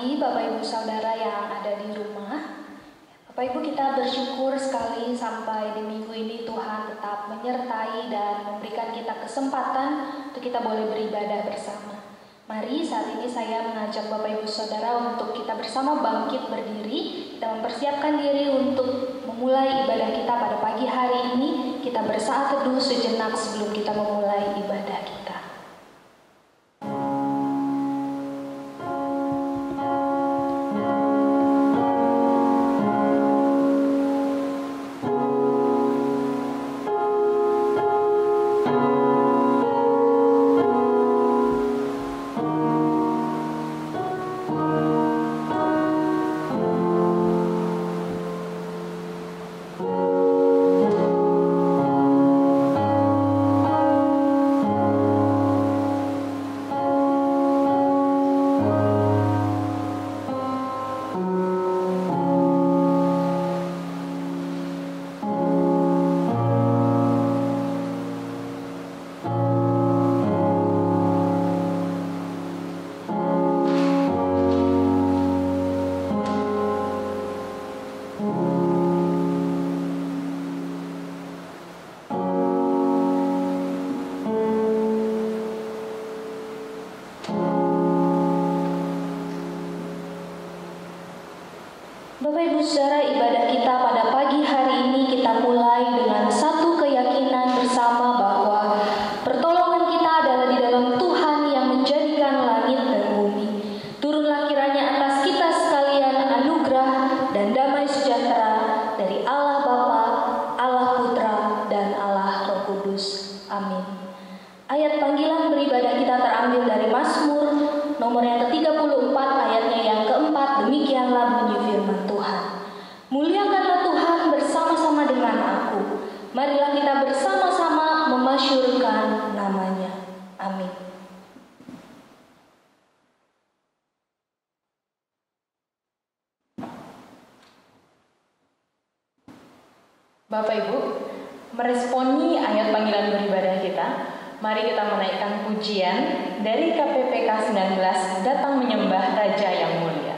pagi Bapak Ibu Saudara yang ada di rumah. Bapak Ibu, kita bersyukur sekali sampai di minggu ini Tuhan tetap menyertai dan memberikan kita kesempatan untuk kita boleh beribadah bersama. Mari saat ini saya mengajak Bapak Ibu Saudara untuk kita bersama bangkit berdiri. Kita mempersiapkan diri untuk memulai ibadah kita pada pagi hari ini. Kita bersaat teduh sejenak sebelum kita memulai ibadah kita. Bapak Ibu Saudara, ibadah kita pada pagi hari ini kita mulai dengan satu keyakinan bersama bahwa pertolongan kita adalah di dalam Tuhan yang menjadikan langit dan bumi. Turunlah kiranya atas kita sekalian anugerah dan damai sejahtera dari Allah Bapa, Allah Putra, dan Allah Roh Kudus. Amin. Ayat panggilan beribadah kita terambil dari Mazmur nomor yang ke-34 ayatnya yang keempat. Demikianlah bunyi firman Tuhan. Muliakanlah Tuhan bersama-sama dengan aku. Marilah kita bersama-sama memasyurkan namanya. Amin. Bapak Ibu, meresponi ayat panggilan beribadah kita, mari kita menaikkan pujian dari KPPK 19, Datang Menyembah Raja yang Mulia.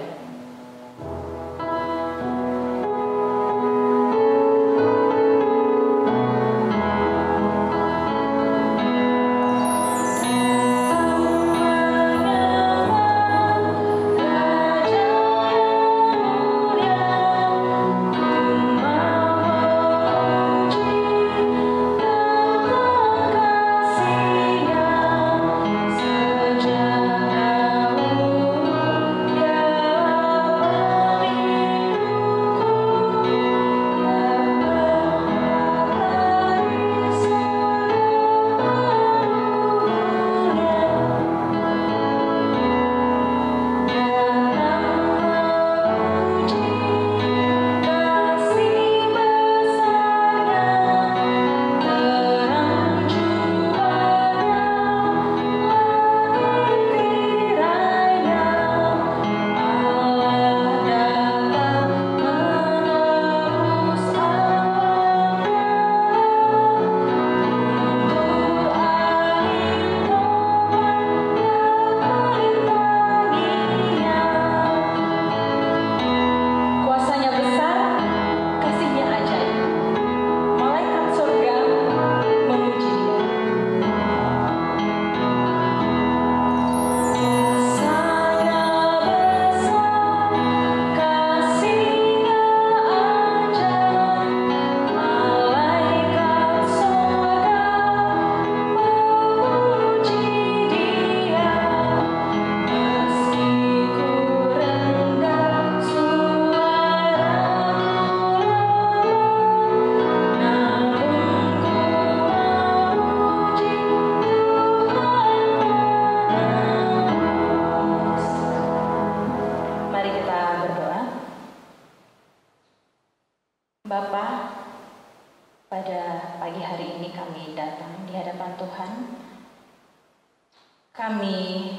Kami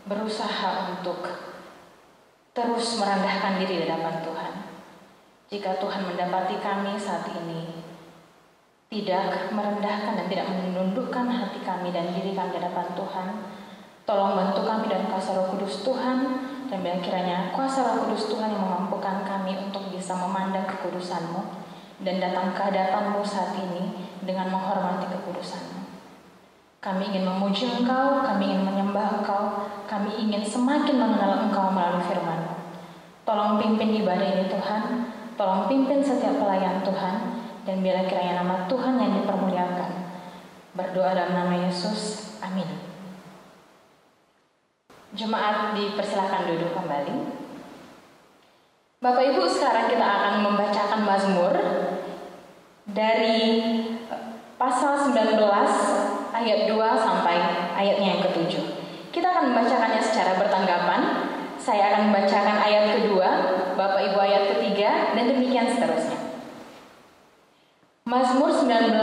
berusaha untuk terus merendahkan diri di hadapan Tuhan. Jika Tuhan mendapati kami saat ini tidak merendahkan dan tidak menundukkan hati kami dan diri kami di hadapan Tuhan, tolong bantu kami dan kuasa Roh Kudus Tuhan dan biar kiranya kuasa Roh Kudus Tuhan yang memampukan kami untuk bisa memandang kekudusan-Mu dan datang ke hadapan-Mu saat ini dengan menghormati kekudusan-Mu. Kami ingin memuji Engkau, kami ingin menyembah Engkau, kami ingin semakin mengenal Engkau melalui firman-Mu. Tolong pimpin ibadah ini Tuhan, tolong pimpin setiap pelayan Tuhan, dan biarlah kiranya nama Tuhan yang dipermuliakan. Berdoa dalam nama Yesus, amin. Jemaat dipersilakan duduk kembali. Bapak Ibu, sekarang kita akan membacakan Mazmur dari pasal 19 ayat 2 sampai ayatnya yang ke-7. Kita akan membacakannya secara bertanggapan. Saya akan membacakan ayat kedua, Bapak Ibu ayat ketiga, dan demikian seterusnya. Mazmur 19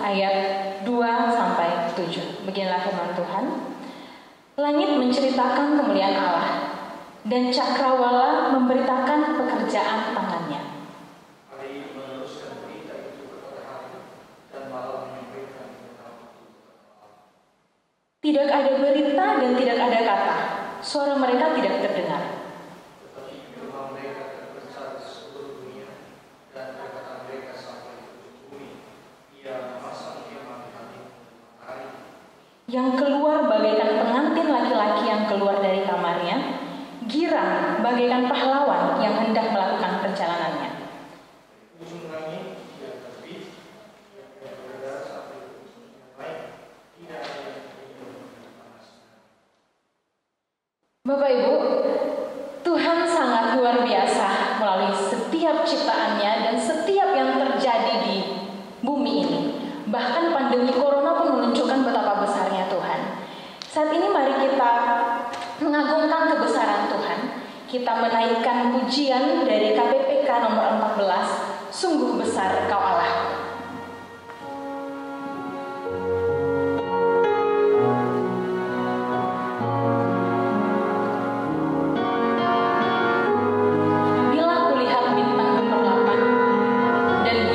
ayat 2 sampai 7. Beginilah firman Tuhan. Langit menceritakan kemuliaan Allah, dan cakrawala memberitakan pekerjaan tangannya. Hari meneruskan berita itu kepada hari, dan malam menyampaikan tentang waktu. Tidak ada berita dan tidak ada kata, suara mereka tidak terdengar. Tetapi firman mereka terpencar di seluruh dunia, dan perkataan mereka sampai ke ujung bumi. Ia memasang firman di hati matahari. Yang keluar bagaikan pengantin laki-laki yang keluar dari kamarnya, girang bagaikan pahlawan yang hendak melakukan perjalanannya. Ujung langit ia terbit, yang berada sampai ke ujung yang lain. Tidak ada yang terhindar dari panas. Bapak Ibu, Tuhan sangat luar biasa melalui setiap ciptaannya dan setiap yang terjadi di bumi ini. Bahkan pandemi corona pun menunjukkan betapa besarnya Tuhan. Saat ini mari kita mengagungkan kebesaran Tuhan. Kita menaikkan pujian dari KPPK nomor 14, Sungguh Besar Kau Allah. Dan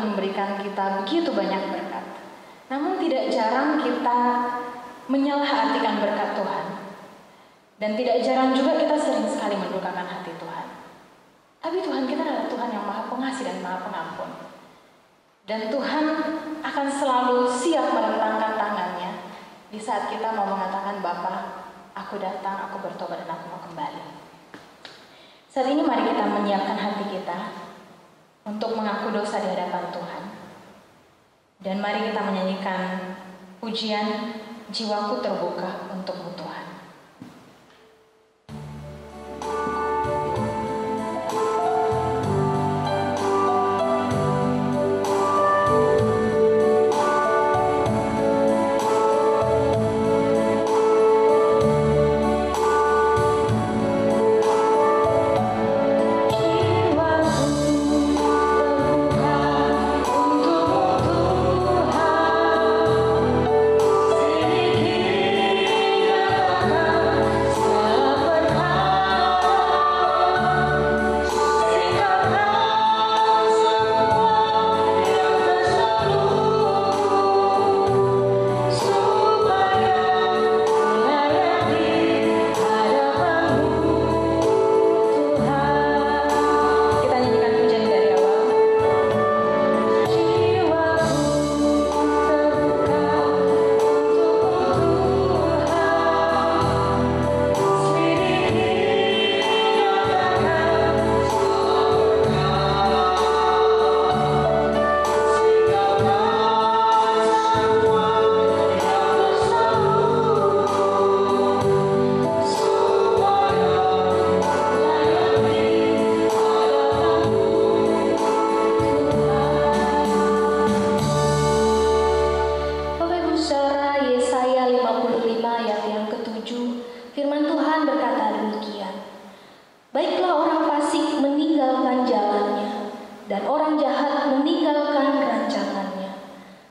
memberikan kita begitu banyak berkat. Namun tidak jarang kita menyalahartikan berkat Tuhan. Dan tidak jarang juga kita sering sekali mendukakan hati Tuhan. Tapi Tuhan kita adalah Tuhan yang Maha Pengasih dan Maha Pengampun. Dan Tuhan akan selalu siap merentangkan tangannya di saat kita mau mengatakan, Bapa, aku datang, aku bertobat dan aku mau kembali. Saat ini mari kita menyiapkan hati kita untuk mengaku dosa di hadapan Tuhan. Dan mari kita menyanyikan pujian Jiwaku Terbuka Untukmu Tuhan.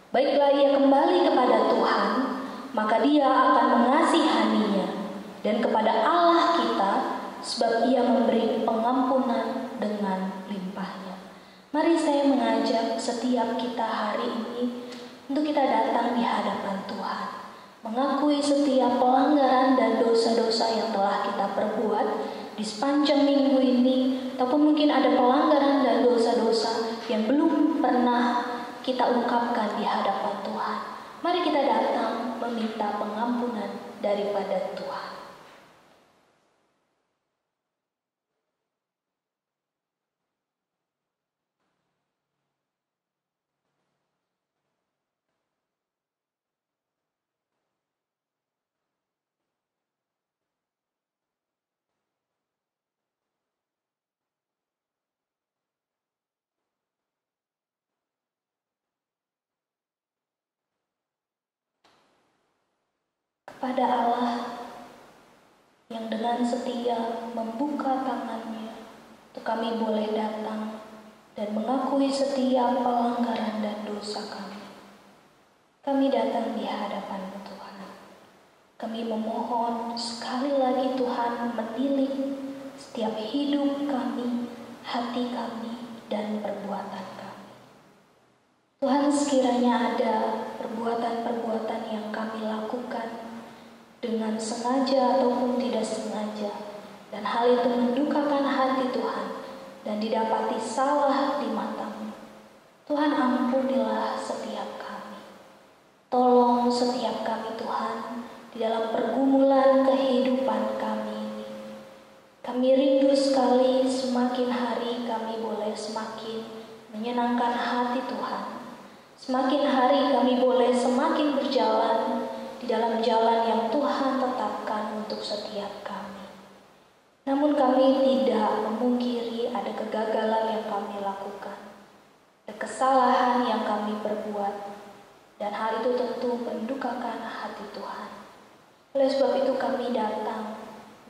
Baiklah ia kembali kepada Tuhan, maka dia akan mengasihaninya, dan kepada Allah kita, sebab ia memberi pengampunan dengan limpahnya. Mari saya mengajak setiap kita hari ini untuk kita datang di hadapan Tuhan, mengakui setiap pelanggaran dan dosa-dosa yang telah kita perbuat di sepanjang minggu ini, ataupun mungkin ada pelanggaran dan dosa-dosa yang belum pernah kita ungkapkan di hadapan Tuhan. Mari kita datang meminta pengampunan daripada Tuhan. Kepada Allah yang dengan setia membuka tangannya untuk kami boleh datang dan mengakui setiap pelanggaran dan dosa kami. Kami datang di hadapan Tuhan. Kami memohon sekali lagi Tuhan menilik setiap hidup kami, hati kami, dan perbuatan kami. Tuhan, sekiranya ada perbuatan-perbuatan yang kami lakukan dengan sengaja ataupun tidak sengaja, dan hal itu mendukakan hati Tuhan dan didapati salah di mata-Mu, Tuhan, ampunilah setiap kami. Tolong setiap kami Tuhan di dalam pergumulan kehidupan kami ini. Kami rindu sekali semakin hari kami boleh semakin menyenangkan hati Tuhan. Semakin hari kami boleh semakin berjalan di dalam jalan yang Tuhan tetapkan untuk setiap kami. Namun kami tidak memungkiri ada kegagalan yang kami lakukan, ada kesalahan yang kami perbuat, dan hal itu tentu mendukakan hati Tuhan. Oleh sebab itu kami datang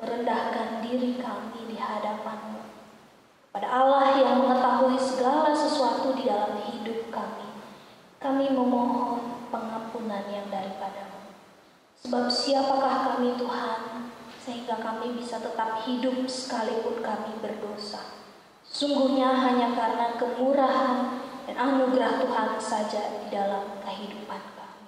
merendahkan diri kami di hadapan-Mu, kepada Allah yang mengetahui segala sesuatu di dalam hidup kami. Kami memohon pengampunan yang daripada-Mu. Sebab siapakah kami Tuhan, sehingga kami bisa tetap hidup sekalipun kami berdosa. Sesungguhnya hanya karena kemurahan, dan anugerah Tuhan saja di dalam kehidupan kami.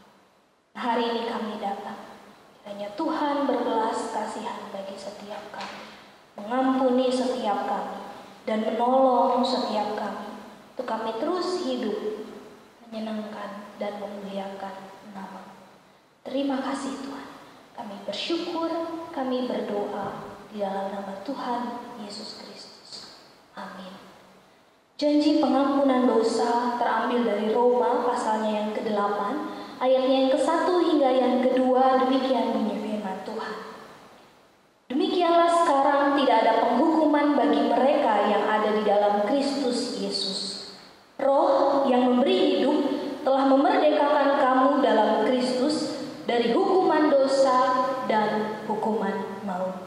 Hari ini kami datang, kiranya Tuhan berbelas kasihan bagi setiap kami, mengampuni setiap kami, dan menolong setiap kami, untuk kami terus hidup, menyenangkan dan memuliakan nama. Terima kasih Tuhan, kami bersyukur, kami berdoa di dalam nama Tuhan Yesus Kristus. Amin. Janji pengampunan dosa terambil dari Roma pasalnya yang ke-8, ayatnya yang ke-1 hingga yang ke-2, demikian bunyi firman Tuhan. Demikianlah sekarang tidak ada penghukuman bagi mereka yang ada di dalam Kristus Yesus. Roh yang memberi hidup telah memerdekakan kamu dalam Kristus dari hukuman dosa dan hukuman maut.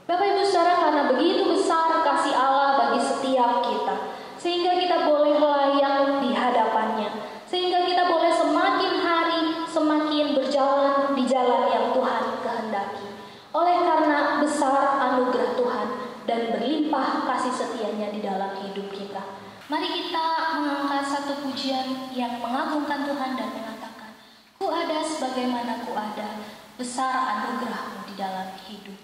Bapak Ibu Saudara, karena begitu besar kasih Allah bagi setiap kita, sehingga kita boleh layak di hadapannya, sehingga kita boleh semakin hari semakin berjalan di jalan yang Tuhan kehendaki. Oleh karena besar anugerah Tuhan dan berlimpah kasih setianya di dalam hidup kita, mari kita mengangkat satu pujian yang mengagungkan Tuhan dan mengatakan, "Ku ada sebagaimana ku ada, besar anugerah-Mu di dalam hidup."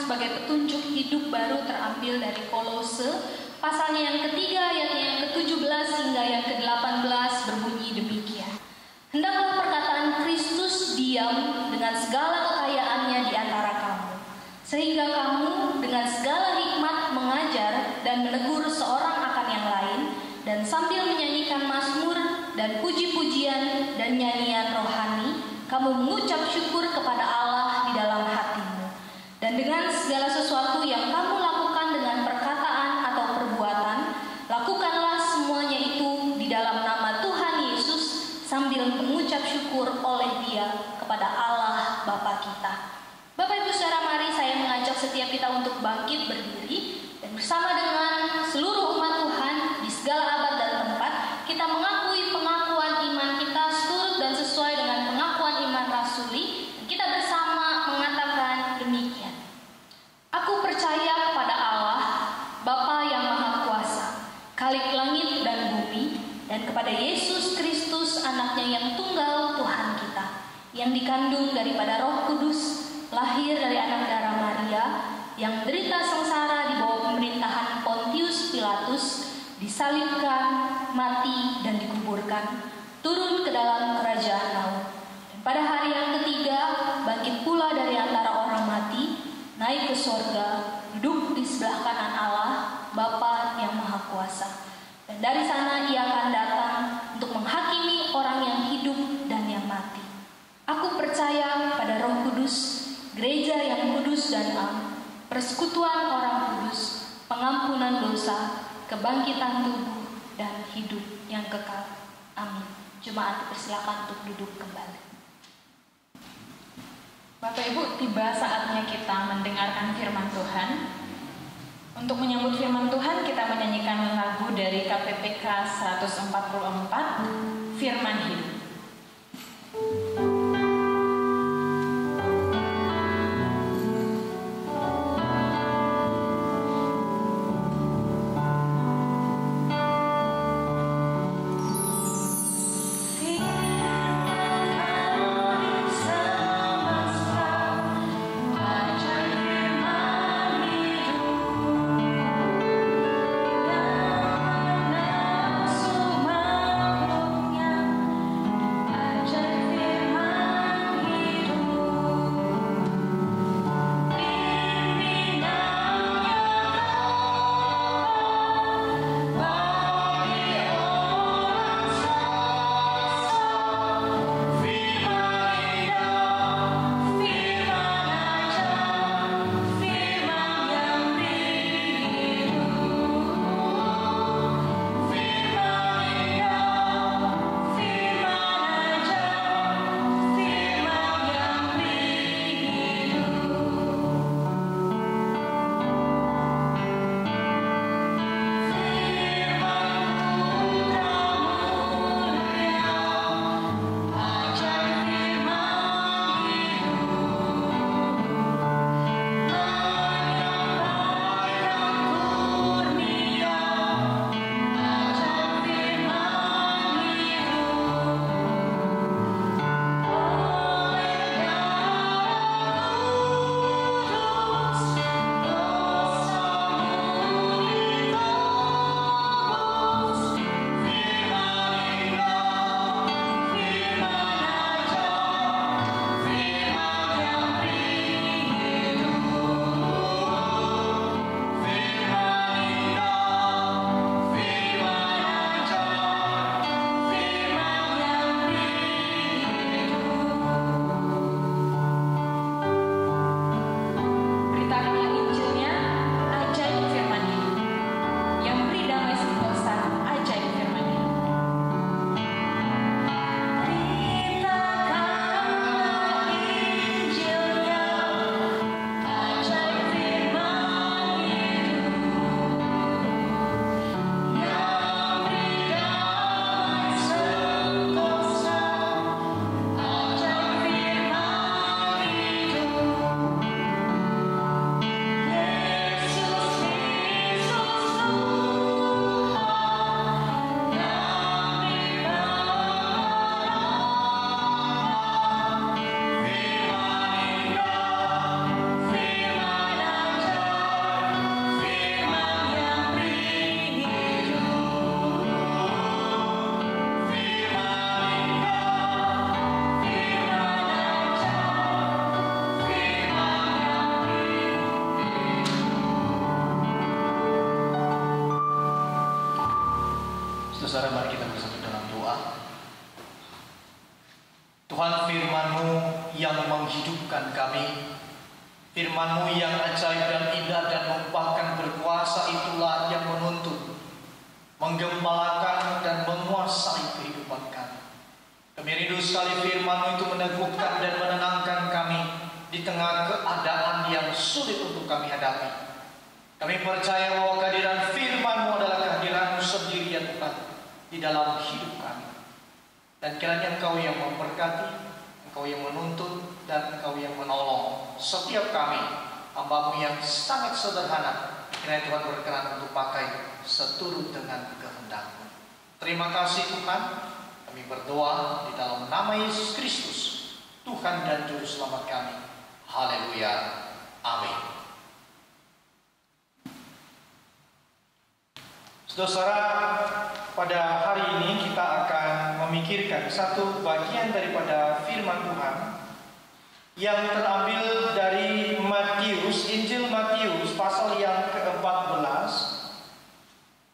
Sebagai petunjuk hidup baru terambil dari Kolose, pasalnya yang ketiga, ayatnya yang ke-17 hingga yang ke-18 berbunyi demikian. Hendaklah perkataan Kristus diam dengan segala kekayaannya di antara kamu, sehingga kamu dengan segala hikmat mengajar dan menegur seorang akan yang lain, dan sambil menyanyikan mazmur dan puji-pujian dan nyanyian rohani, kamu mengucap syukur kepada Allah di dalam hatimu. Dan dengan segala sesuatu yang kamu lakukan dengan perkataan atau perbuatan, lakukanlah semuanya itu di dalam nama Tuhan Yesus sambil mengucap syukur oleh Dia kepada Allah Bapa kita. Bapak Ibu Saudara, mari saya mengajak setiap kita untuk bangkit berdiri dan bersama dengan seluruh umat Tuhan di segala abad dan tempat, kita mengakui pengakuan iman kita seturut dan sesuai dengan pengakuan iman rasuli. Kita bersama mengatakan demikian. Aku percaya kepada Allah, Bapa yang Maha Kuasa, Khalik langit dan bumi, dan kepada Yesus Kristus, anaknya yang tunggal Tuhan kita, yang dikandung daripada Roh Kudus, lahir lahir dari anak darah Maria, yang derita sengsara di bawah pemerintahan Pontius Pilatus, disalibkan, mati, dan dikuburkan, turun ke dalam kerajaan maut. Dan pada hari yang ketiga, bangkit pula dari antara orang mati, naik ke sorga, duduk di sebelah kanan Allah, Bapa yang Maha Kuasa. Dan dari sana ia akan datang untuk menghakimi orang yang hidup dan yang mati. Aku percaya pada Roh Kudus, gereja yang kudus dan am, persekutuan orang kudus, pengampunan dosa, kebangkitan tubuh, dan hidup yang kekal. Amin. Jemaat dipersilakan untuk duduk kembali. Bapak Ibu, tiba saatnya kita mendengarkan firman Tuhan. Untuk menyambut firman Tuhan, kita menyanyikan lagu dari KPPK 144, Firman Hidup. Saudara, mari kita bersatu dalam doa. Tuhan, firman-Mu yang menghidupkan kami, firman-Mu yang ajaib dan indah dan bahkan berkuasa, itulah yang menuntun, menggembalakan dan menguasai kehidupan kami. Kami rindu sekali firman-Mu itu meneguhkan dan menenangkan kami di tengah keadaan yang sulit untuk kami hadapi. Kami percaya bahwa kehadiran firman-Mu adalah kehadiran-Mu sendiri ya Tuhan di dalam hidup kami. Dan kiranya Engkau yang memberkati, Engkau yang menuntun, dan Engkau yang menolong setiap kami, hamba-Mu yang sangat sederhana. Kiranya Tuhan berkenan untuk pakai seturut dengan kehendak-Mu. Terima kasih Tuhan. Kami berdoa di dalam nama Yesus Kristus, Tuhan dan Juru Selamat kami. Haleluya. Amin. Saudara, pada hari ini kita akan memikirkan satu bagian daripada firman Tuhan yang terambil dari Matius, Injil Matius pasal yang ke-14.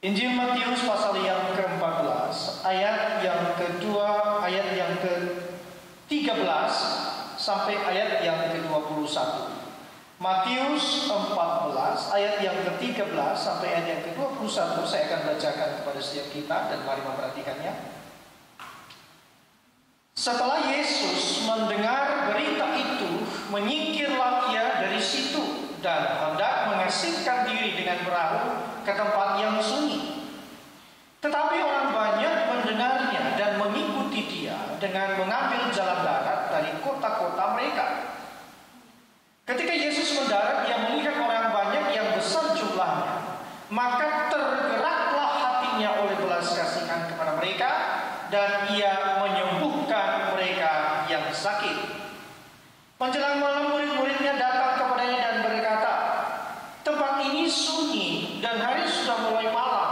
Injil Matius pasal yang ke-14, ayat yang kedua, ayat yang ke-13 sampai ayat yang ke-21. Matius 14 ayat yang ke-13 sampai ayat yang ke-21 saya akan bacakan kepada setiap kita dan mari memperhatikannya. Setelah Yesus mendengar berita itu, menyingkirlah ia dari situ dan hendak mengasingkan diri dengan perahu ke tempat yang sunyi. Tetapi orang banyak mendengarnya dan mengikuti dia dengan mengambil jalan darat dari kota-kota mereka. Ketika Yesus mendarat, ia melihat orang banyak yang besar jumlahnya, maka tergeraklah hatinya oleh belas kasihan kepada mereka, dan ia menyembuhkan mereka yang sakit. Menjelang malam, murid-muridnya datang kepadanya dan berkata, "Tempat ini sunyi dan hari sudah mulai malam.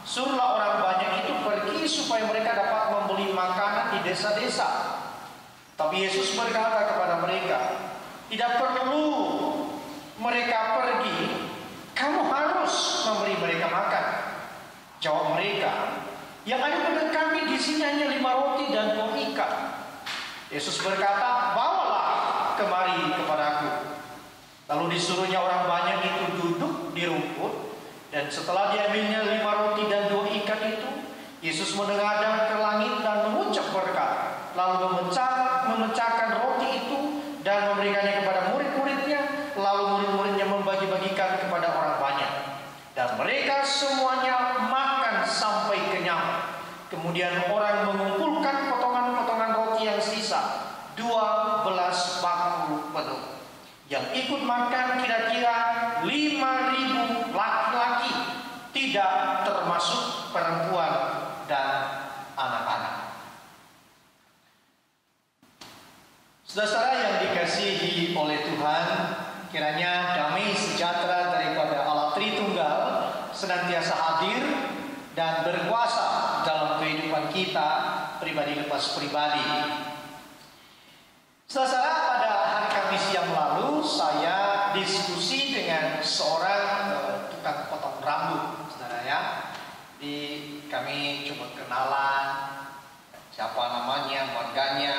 Suruhlah orang banyak itu pergi supaya mereka dapat membeli makanan di desa-desa." Tapi Yesus berkata kepada mereka, "Tidak perlu mereka pergi, kamu harus memberi mereka makan." Jawab mereka, "Yang ada pada kami di sini hanya 5 roti dan 2 ikan." Yesus berkata, "Bawalah kemari kepadaku." Lalu disuruhnya orang banyak itu duduk di rumput, dan setelah diambilnya 5 roti dan 2 ikan itu, Yesus menengadang ke langit dan mengucap berkat, lalu memecahkan roti itu dan memberikannya kepada murid-muridnya, lalu murid-muridnya membagi-bagikan kepada orang banyak. Dan mereka semuanya makan sampai kenyang. Kemudian orang mengumpulkan potongan-potongan roti yang sisa, 12 bakul penuh. Yang ikut makan kira-kira 5.000 laki-laki, tidak termasuk perempuan dan anak-anak. Saudara yang dikasihi oleh Tuhan, kiranya damai sejahtera daripada Allah Tritunggal senantiasa hadir dan berkuasa dalam kehidupan kita pribadi lepas pribadi. Saudara, pada hari Kamis yang lalu saya diskusi dengan seorang tukang potong rambut, saudara ya. Kami coba kenalan, siapa namanya, marganya,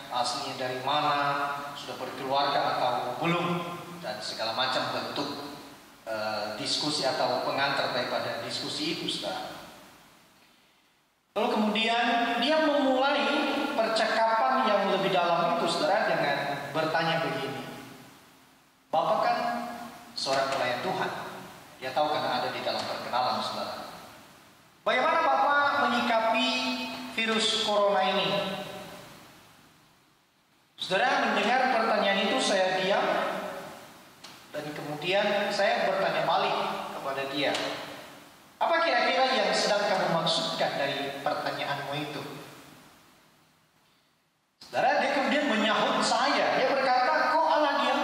aslinya dari mana, sudah berkeluarga atau belum, dan segala macam bentuk diskusi atau pengantar daripada diskusi itu, saudara. Lalu kemudian dia memulai percakapan yang lebih dalam itu, saudara, dengan bertanya begini. Bapak kan seorang pelayan Tuhan, dia tahu karena ada di dalam perkenalan, saudara. Bagaimana Bapak menyikapi virus corona ini? Saudara, mendengar pertanyaan itu saya diam, dan kemudian saya bertanya balik kepada dia. Apa kira-kira yang sedang kamu maksudkan dari pertanyaanmu itu? Saudara, dia kemudian menyahut saya. Dia berkata, "Kok Allah diam?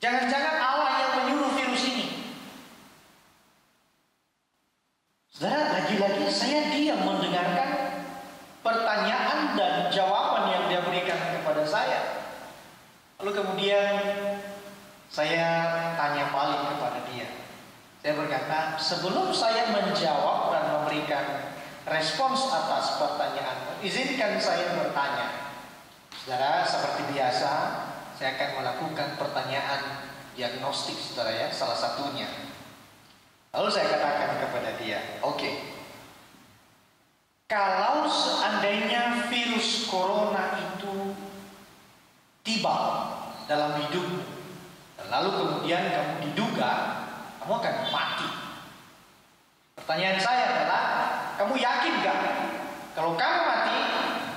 Jangan-jangan Allah yang menyuruh virus ini?" Saudara, lagi-lagi saya diam mendengarkan pertanyaan dan jawaban yang dia berikan kepada saya. Lalu kemudian saya tanya balik kepada dia. Saya berkata, sebelum saya menjawab dan memberikan respons atas pertanyaan, izinkan saya bertanya. Saudara, seperti biasa, saya akan melakukan pertanyaan diagnostik, saudara ya, salah satunya. Lalu saya katakan kepada dia, "Oke, kalau seandainya virus corona itu tiba dalam hidupmu, lalu kemudian kamu diduga kamu akan mati. Pertanyaan saya adalah, kamu yakin gak kalau kamu mati,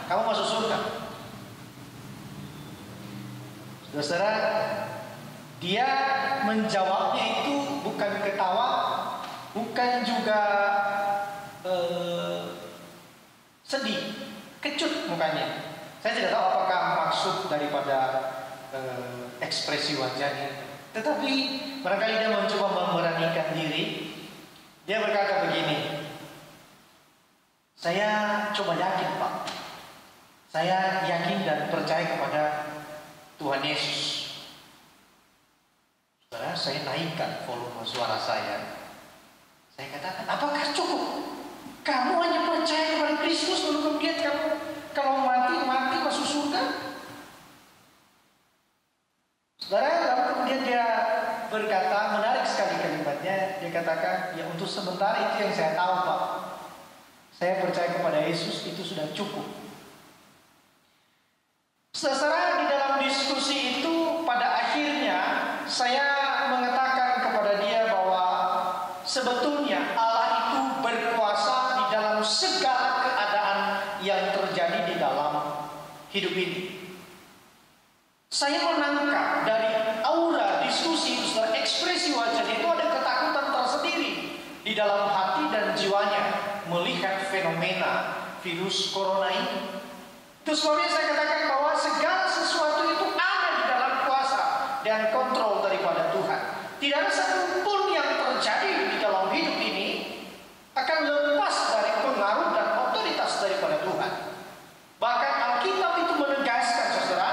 kamu masuk surga?" Saudara, dia menjawabnya itu bukan ketawa, bukan juga sedih, kecut mukanya. Saya tidak tahu apakah maksud daripada ekspresi wajahnya. Tetapi barangkali dia mencoba memberanikan diri. Dia berkata begini, saya coba yakin Pak, saya yakin dan percaya kepada Tuhan Yesus. Saudara, saya naikkan volume suara saya. Saya katakan, apakah cukup? Kamu hanya percaya kepada Kristus, lalu kemudian kamu kalau mati masuk surga? Saudara, lalu kemudian dia berkata, menarik sekali kalimatnya. Dia katakan, ya untuk sementara itu yang saya tahu Pak. Saya percaya kepada Yesus, itu sudah cukup. Saudara, di dalam diskusi itu pada akhirnya saya mengatakan kepada dia bahwa sebetulnya Allah itu berkuasa di dalam segala keadaan yang terjadi di dalam hidup ini. Saya menangkap dari aura diskusi itu, saudara, ekspresi wajah itu ada ketakutan tersendiri di dalam hati dan jiwanya melihat fenomena virus corona ini. Itu sebabnya saya katakan bahwa segala sesuatu itu ada di dalam kuasa dan kontrol daripada Tuhan. Tidak ada satu pun yang terjadi di dalam hidup ini akan lepas dari pengaruh dan otoritas daripada Tuhan. Bahkan Alkitab itu menegaskan, saudara,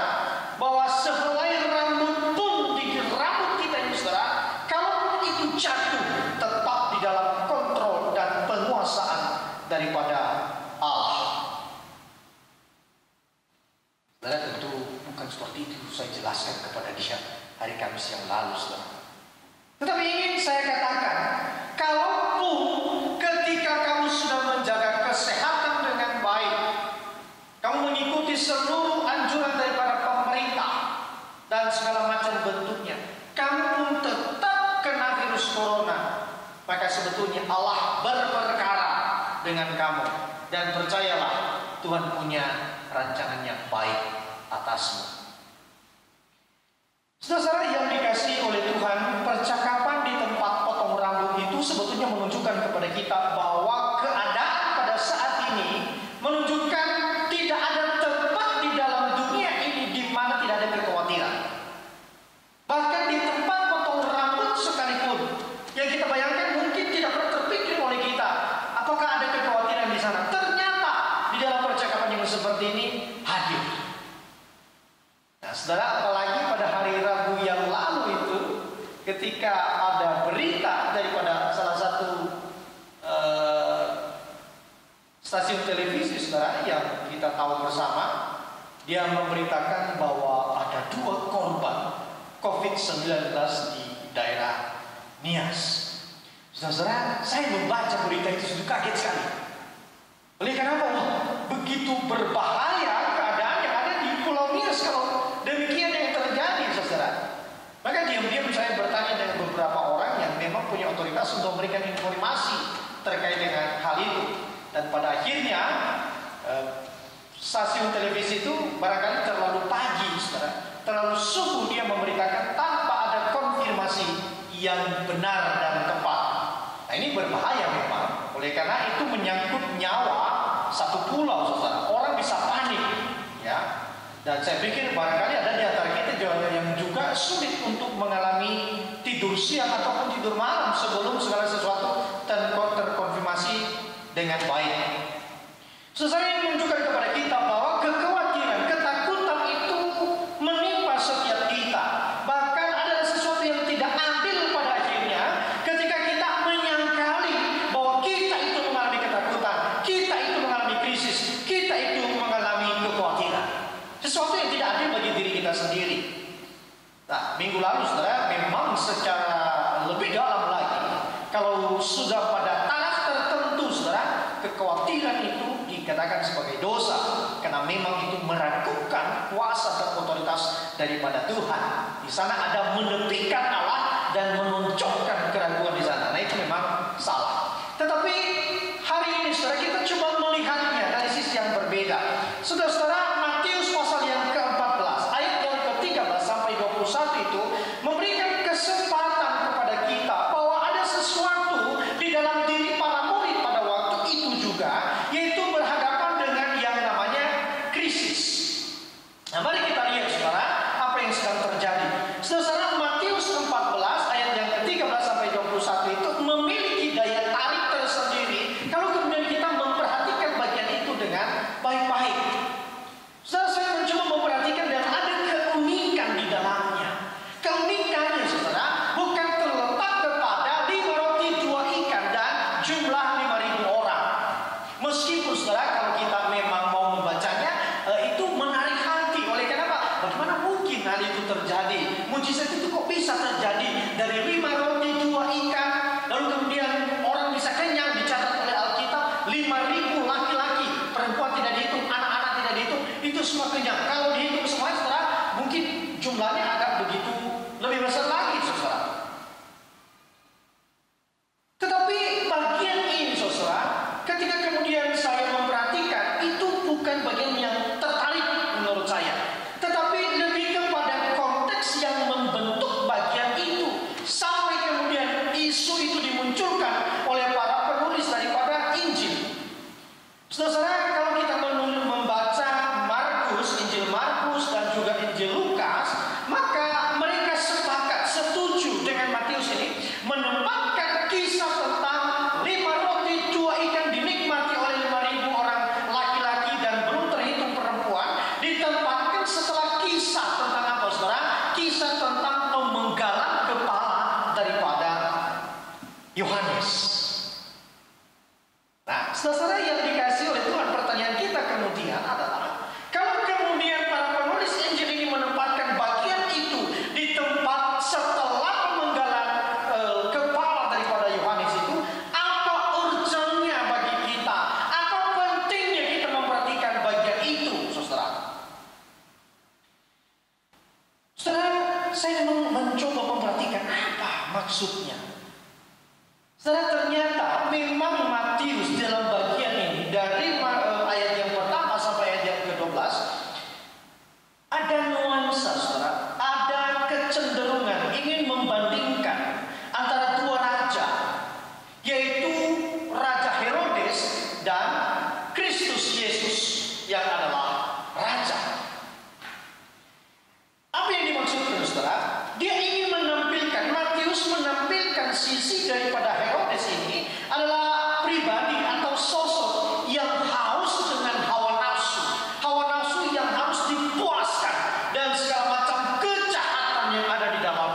bahwa sehelai rambut pun di rambut kita ini, saudara, kalau itu jatuh tetap di dalam kontrol dan penguasaan daripada Allah. Saudara, tentu bukan seperti itu saya jelaskan kepada dia hari Kamis yang lalu, saudara. Tetapi ingin saya katakan, kalaupun ketika kamu sudah menjaga kesehatan dengan baik, kamu mengikuti seluruh anjuran daripada pemerintah dan segala macam bentuknya, kamu pun tetap kena virus corona, maka sebetulnya Allah berperkara dengan kamu. Dan percayalah, Tuhan punya rancangan yang baik atasmu. Saudara yang dikasihi oleh Tuhan, percakapan di tempat potong rambut itu sebetulnya menunjukkan kepada kita bahwa keadaan pada saat ini menunjukkan tidak ada tempat di dalam dunia ini di mana tidak ada kekhawatiran. Bahkan di tempat potong rambut sekalipun, yang kita bayangkan mungkin tidak pernah terpikir oleh kita, apakah ada kekhawatiran di sana? Ternyata di dalam percakapan yang seperti ini hadir. Nah, saudara, apalagi pada hari Rabu yang lalu itu, ketika ada berita daripada salah satu stasiun televisi, saudara, yang kita tahu bersama, dia memberitakan bahwa ada 2 korban COVID-19 di daerah Nias. Saudara, saya membaca berita itu sudah kaget sekali. Oleh karena apa? Begitu berbahaya keadaan yang ada di Pulau Nias kalau demikian yang terjadi, saudara. Maka diam-diam saya bertanya dengan beberapa orang yang memang punya otoritas untuk memberikan informasi terkait dengan hal itu. Dan pada akhirnya stasiun televisi itu barangkali terlalu pagi, saudara, terlalu subuh dia memberitakan tanpa ada konfirmasi yang benar dan tepat. Nah, ini berbahaya memang. Oleh karena itu menyangkut nyawa satu pulau, saudara. Orang bisa panik, ya. Dan saya pikir barangkali ada di antara kita yang juga sulit untuk mengalami tidur siang ataupun tidur malam sebelum segala sesuatu terkonfirmasi dengan baik. Saudara, ini menunjukkan kepada kita bahwa kekhawatiran, ketakutan itu menimpa setiap kita. Bahkan ada sesuatu yang tidak adil pada akhirnya ketika kita menyangkali bahwa kita itu mengalami ketakutan, kita itu mengalami krisis, kita itu mengalami kekhawatiran. Sesuatu yang tidak adil bagi diri kita sendiri. Nah, minggu lalu, saudara, memang secara lebih dalam lagi, kalau sudah pada taraf tertentu, saudara, kekhawatiran itu dikatakan sebagai dosa, karena memang itu meragukan kuasa dan otoritas daripada Tuhan. Di sana ada menepikan Allah dan menunjukkan keraguan di sana. Nah, itu memang salah. Tetapi hari ini, saudara, kita coba melihatnya dari sisi yang berbeda. Saudara-saudara, Matius pasal yang ke-14 ayat yang ke-13 sampai 21 itu memberikan kesempatan kepada kita bahwa ada sesuatu di dalam diri para murid pada waktu itu juga, yaitu berhadapan dengan yang namanya krisis. Nah, mari kita lihat, saudara, apa yang sedang Ustaz, itu kok bisa terjadi dari 5 roti 2 ikan, lalu kemudian orang bisa kenyang, dicatat oleh Alkitab 5.000 laki-laki, perempuan tidak dihitung, anak-anak tidak dihitung, itu semua kenyang. Kalau dihitung semua, saudara, mungkin jumlahnya akan begitu lebih besar lagi, saudara. Tetapi bagian ini, saudara, ketika kemudian saya memperhatikan, itu bukan bagian yang tertarik menurut saya, tetapi lebih kepada konteks yang membentuk bagian itu, sampai kemudian isu itu dimunculkan oleh para penulis daripada Injil. Saudara, kalau kita membaca Markus, Injil Markus dan juga Injil Lukas, maka mereka sepakat, setuju dengan Matius ini, menempatkan kisah tentang 5 roti 2 ikan dinikmati oleh 5.000 orang laki-laki dan belum terhitung perempuan, ditempatkan setelah kisah tentang apa, saudara? Kisah tentang pemenggalan kepala daripada Yohanes. Nah, saudara yang dikasih oleh Tuhan, pertanyaan kita kemudian adalah, kalau kemudian para penulis Injil ini menempatkan bagian itu di tempat setelah pemenggalan kepala daripada Yohanes itu, apa urgennya bagi kita? Apa pentingnya kita memperhatikan bagian itu, saudara? Saudara, saya mencoba memperhatikan apa maksudnya. Saudara, ternyata memang Matius dalam bagian ini, dari ayat yang pertama sampai ayat yang ke-12, ada nuansa, saudara, ada kecenderungan ingin membandingkan antara dua raja, yaitu Raja Herodes dan Kristus Yesus yang adalah raja. Apa yang dimaksudkan, saudara? Dia ingin menampilkan, Matius menampilkan sisi daripada Herodes ini adalah pribadi atau sosok yang haus dengan hawa nafsu yang harus dipuaskan dan segala macam kejahatan yang ada di dalam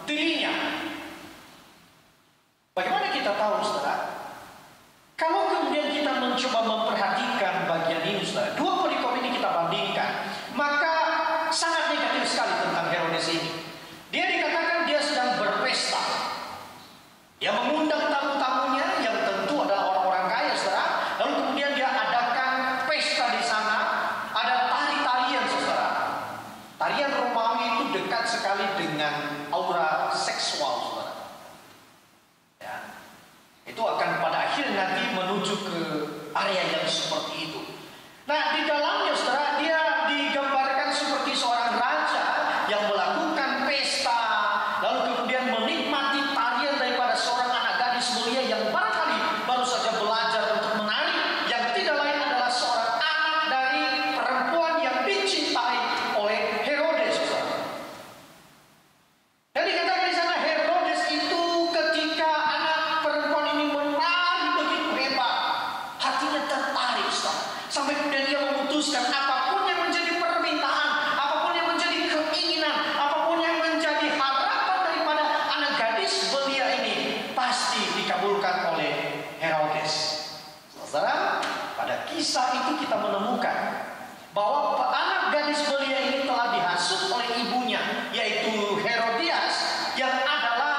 dirinya. Bagaimana kita tahu, saudara? Kalau kemudian kita mencoba memperhatikan bagian ini, saudara, dua perikop ini kita bandingkan, maka sangat negatif sekali tentang Herodes ini. Dia dikatakan dia sedang berpesta. Dia mengundang tamu-tamunya yang tentu adalah orang-orang kaya, saudara. Lalu kemudian dia adakan pesta di sana. Ada tari-tarian, saudara. Tarian Romawi itu dekat sekali dengan aura seksual, saudara. Ya. Itu akan pada akhirnya nanti menuju ke area yang seperti itu. Nah, di dalamnya, saudara, dia digambarkan seperti seorang raja yang melakukan pesta, lalu kemudian menikmati tarian daripada seorang anak gadis mulia yang barangkali baru saja belajar untuk menari, yang tidak lain adalah seorang anak dari perempuan yang dicintai oleh Herodes, saudara. Dan dikatakan di sana Herodes itu ketika anak perempuan ini menari begitu hebat, hatinya tertarik, saudara. Sampai kemudian dia memutuskan apapun yang menjadi permintaan, apapun yang menjadi keinginan, apapun yang menjadi harapan daripada anak gadis belia ini pasti dikabulkan oleh Herodes. Saudara, pada kisah itu kita menemukan bahwa anak gadis belia ini telah dihasut oleh ibunya, yaitu Herodias, yang adalah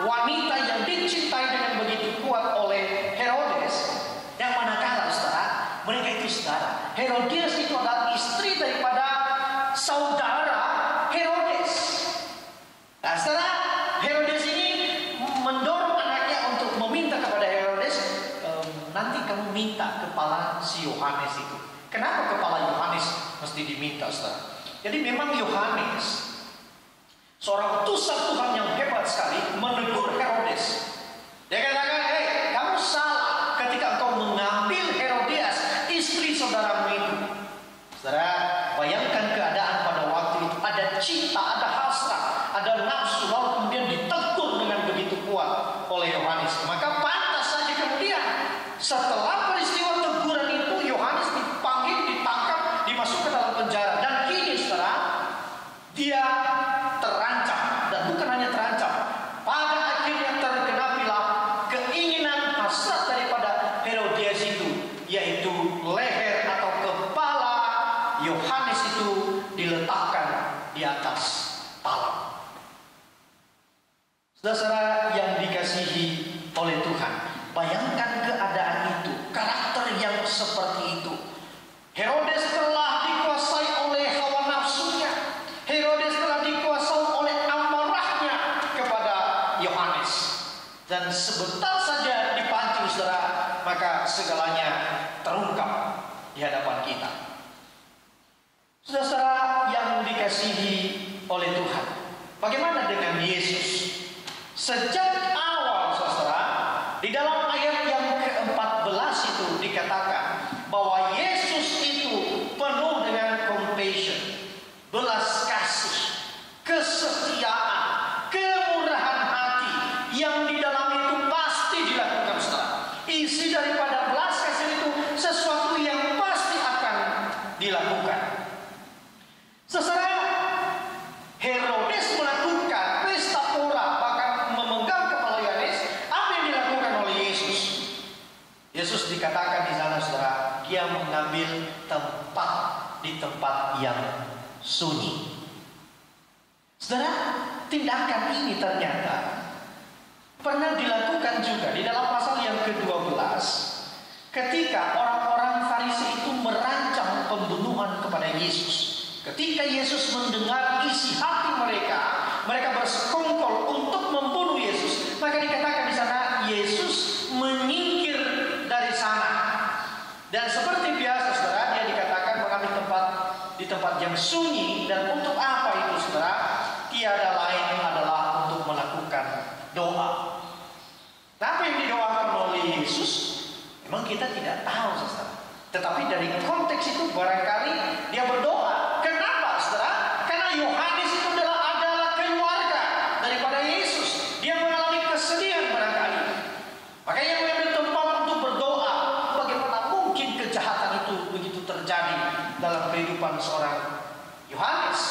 wanita yang dicintai dengan begitu kuat oleh Herodes. Yang manakala, saudara, mereka itu, saudara, Herodias itu adalah istri daripada saudara Herodes. Nah, saudara, Herodes ini mendorong anaknya untuk meminta kepada Herodes, nanti kamu minta kepala si Yohanes itu. Kenapa kepala Yohanes mesti diminta, saudara? Jadi memang Yohanes, seorang utusan Tuhan yang hebat sekali, menegur Herodes. Dia katakan, kamu salah ketika engkau mengambil Herodias, istri saudaramu itu. Saudara, bayangkan keadaan pada waktu itu. Ada cinta, ada hasrat, ada nafsu, lalu kemudian ditegur dengan begitu kuat oleh Yohanes. Maka pantas saja kemudian setelah peristiwa teguran itu, Yohanes dipanggil, ditangkap, dimasukkan dalam penjara. Dan kini, saudara, dia terancam. Dan bukan hanya terancam, pada akhirnya tergenapilah keinginan Saudara yang dikasihi oleh Tuhan, bayangkan keadaan itu, karakter yang seperti itu. Herodes telah dikuasai oleh hawa nafsunya. Herodes telah dikuasai oleh amarahnya kepada Yohanes. Dan sebentar saja dipancing, saudara, maka segalanya terungkap di hadapan kita. Saudara yang dikasihi oleh Tuhan, bagaimana dengan Yesus? Sejak awal, saudara, di dalam ayat yang ke-14 itu dikatakan bahwa Yesus itu penuh dengan compassion, belas kasih, kesetiaan, kemurahan hati yang di dalam itu pasti dilakukan, saudara. Isi daripada belas kasih itu sesuatu yang pasti akan dilakukan. Saudara, Herodes melakukan pesta pora, bahkan memegang kepala Yohanes. Apa yang dilakukan oleh Yesus? Yesus dikatakan di sana, saudara, dia mengambil tempat di tempat yang sunyi. Saudara, tindakan ini ternyata pernah dilakukan juga di dalam pasal yang ke-12 ketika orang-orang Farisi itu merancang pembunuhan kepada Yesus. Ketika Yesus mendengar isi hati mereka, mereka bersekongkol untuk membunuh Yesus. Maka dikatakan di sana Yesus menyingkir dari sana. Dan seperti biasa, saudara, dia dikatakan mengambil tempat di tempat yang sunyi. Dan untuk apa itu, saudara? Tiada lain adalah untuk melakukan doa. Apa yang didoakan oleh Yesus? Memang kita tidak tahu, saudara. Tetapi dari konteks itu barangkali dia berdoa. Kenapa, saudara? Karena Yohanes itu adalah keluarga daripada Yesus. Dia mengalami kesedihan barangkali. Makanya mengambil tempat untuk berdoa. Bagaimana mungkin kejahatan itu begitu terjadi dalam kehidupan seorang Yohanes?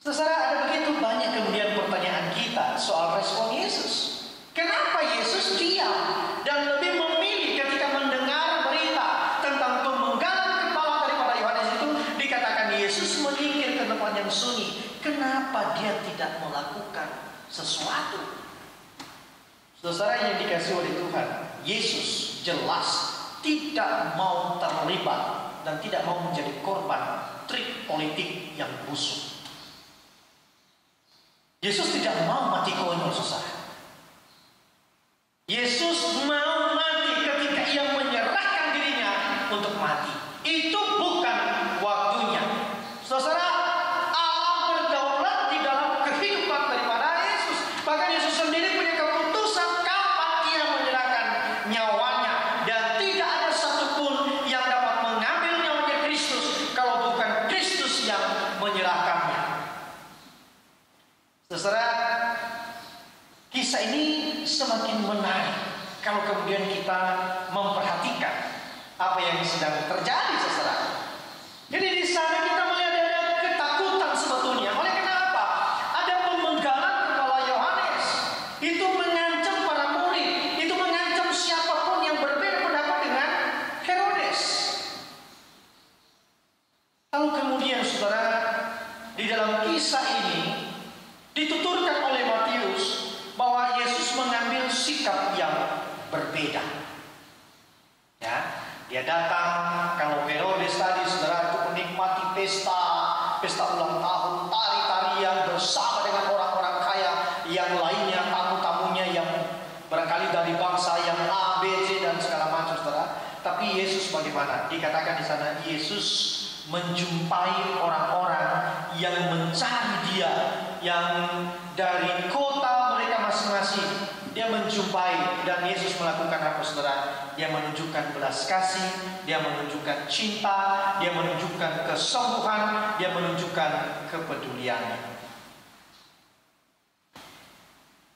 Saudara, ada begitu banyak kemudian pertanyaan kita soal respon Yesus. Kenapa Yesus diam dan lebih memilih ketika mendengar berita tentang pemenggalan kepala daripada Yohanes itu, dikatakan Yesus menyingkir ke tempat yang sunyi. Kenapa dia tidak melakukan sesuatu? Saudara yang dikasihi oleh Tuhan, Yesus jelas tidak mau terlibat dan tidak mau menjadi korban trik politik yang busuk. Yesus tidak mau mati konyol, saudara. Yesus mau mati ketika ia menyerahkan dirinya untuk mati. Itu bukan waktunya. Saudara, Allah berdaulat di dalam kehidupan daripada Yesus. Bahkan Yesus sendiri punya keputusan kapan ia menyerahkan nyawanya. Dan tidak ada satupun yang dapat mengambil nyawanya Kristus kalau bukan Kristus yang menyerahkannya. Saudara, kisah ini semakin menarik kalau kemudian kita memperhatikan apa yang sedang terjadi, saudara. Jadi di sana kita melihat ada ketakutan sebetulnya. Oleh kenapa? Ada pemenggalan kepala Yohanes. Itu mengancam para murid. Itu mengancam siapapun yang berbeda pendapat dengan Herodes. Lalu kemudian, saudara, di dalam kisah ini dituturkan oleh Matius bahwa Yesus mengambil sikap yang berbeda. Ya, dia datang, kalau Herodes tadi, saudara, itu menikmati pesta ulang tahun, tari-tarian bersama dengan orang-orang kaya yang lainnya, tamu-tamunya yang barangkali dari bangsa yang A, B, C dan segala macam, saudara. Tapi Yesus bagaimana? Dikatakan di sana Yesus menjumpai orang-orang yang mencari dia, yang dari kota mereka masing-masing. Dia menjumpai, dan Yesus melakukan apa, saudara? Dia menunjukkan belas kasih, dia menunjukkan cinta, dia menunjukkan kesungguhan, dia menunjukkan kepeduliannya.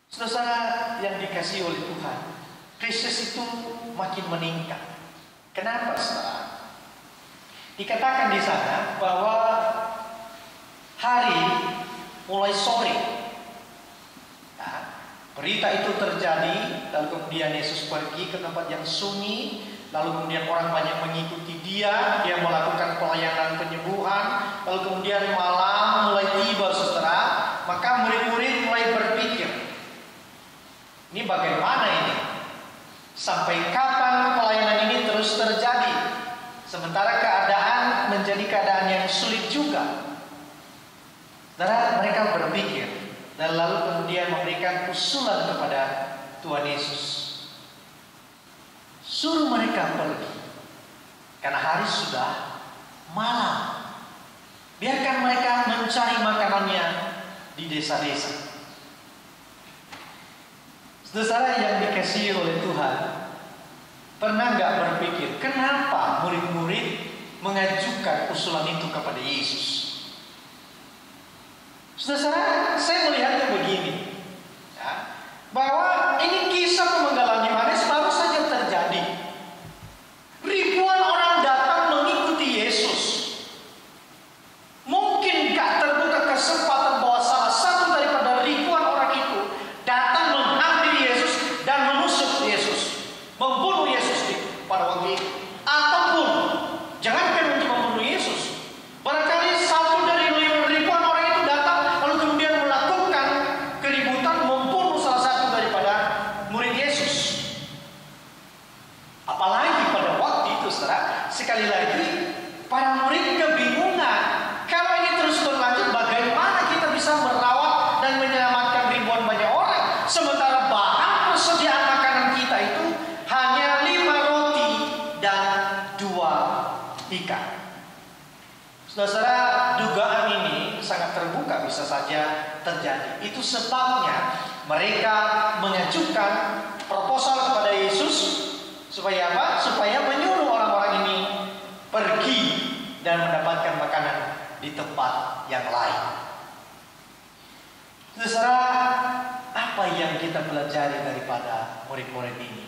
Saudara yang dikasihi oleh Tuhan, krisis itu makin meningkat. Kenapa, saudara? Dikatakan di sana bahwa hari mulai sore, berita itu terjadi, lalu kemudian Yesus pergi ke tempat yang sunyi, lalu kemudian orang banyak mengikuti dia melakukan pelayanan penyembuhan, lalu kemudian malam mulai tiba, saudara, maka murid-murid Ini bagaimana ini? Sampai kapan pelayanan ini terus terjadi? Sementara keadaan menjadi keadaan yang sulit juga. Dan mereka berpikir dan lalu kemudian memberikan usulan kepada Tuhan Yesus. Suruh mereka pergi. Karena hari sudah malam. Biarkan mereka mencari makanannya di desa-desa. Saudara yang dikasihi oleh Tuhan, pernah nggak berpikir kenapa murid-murid mengajukan usulan itu kepada Yesus? Saudara, saya melihatnya begini, ya, bahwa ini kisah pemenggalan Yohanes baru saja terjadi. Ribuan orang datang mengikuti Yesus. Mungkin nggak terbuka kesempatan bahwa salah satu daripada ribuan orang itu datang menghampiri Yesus dan menusuk Yesus, membunuh Yesus pada waktu itu. Ataupun jangankan untuk membunuh Yesus, barangkali satu dari ribuan orang itu datang lalu kemudian melakukan keributan membunuh salah satu daripada murid Yesus. Apalagi pada waktu itu, saudara, sekali lagi para murid kebingungan. Kalau ini terus berlanjut, bagaimana kita bisa merawat dan menyelamatkan ribuan banyak orang, sementara bahan persediaan makanan kita itu hanya 5 roti dan 2 ikan. Saudara, dugaan ini sangat terbuka bisa saja terjadi. Itu sebabnya mereka mengajukan proposal kepada Yesus supaya apa? Supaya menyuruh orang-orang ini pergi dan mendapatkan makanan di tempat yang lain. Saudara, apa yang kita pelajari daripada murid-murid ini?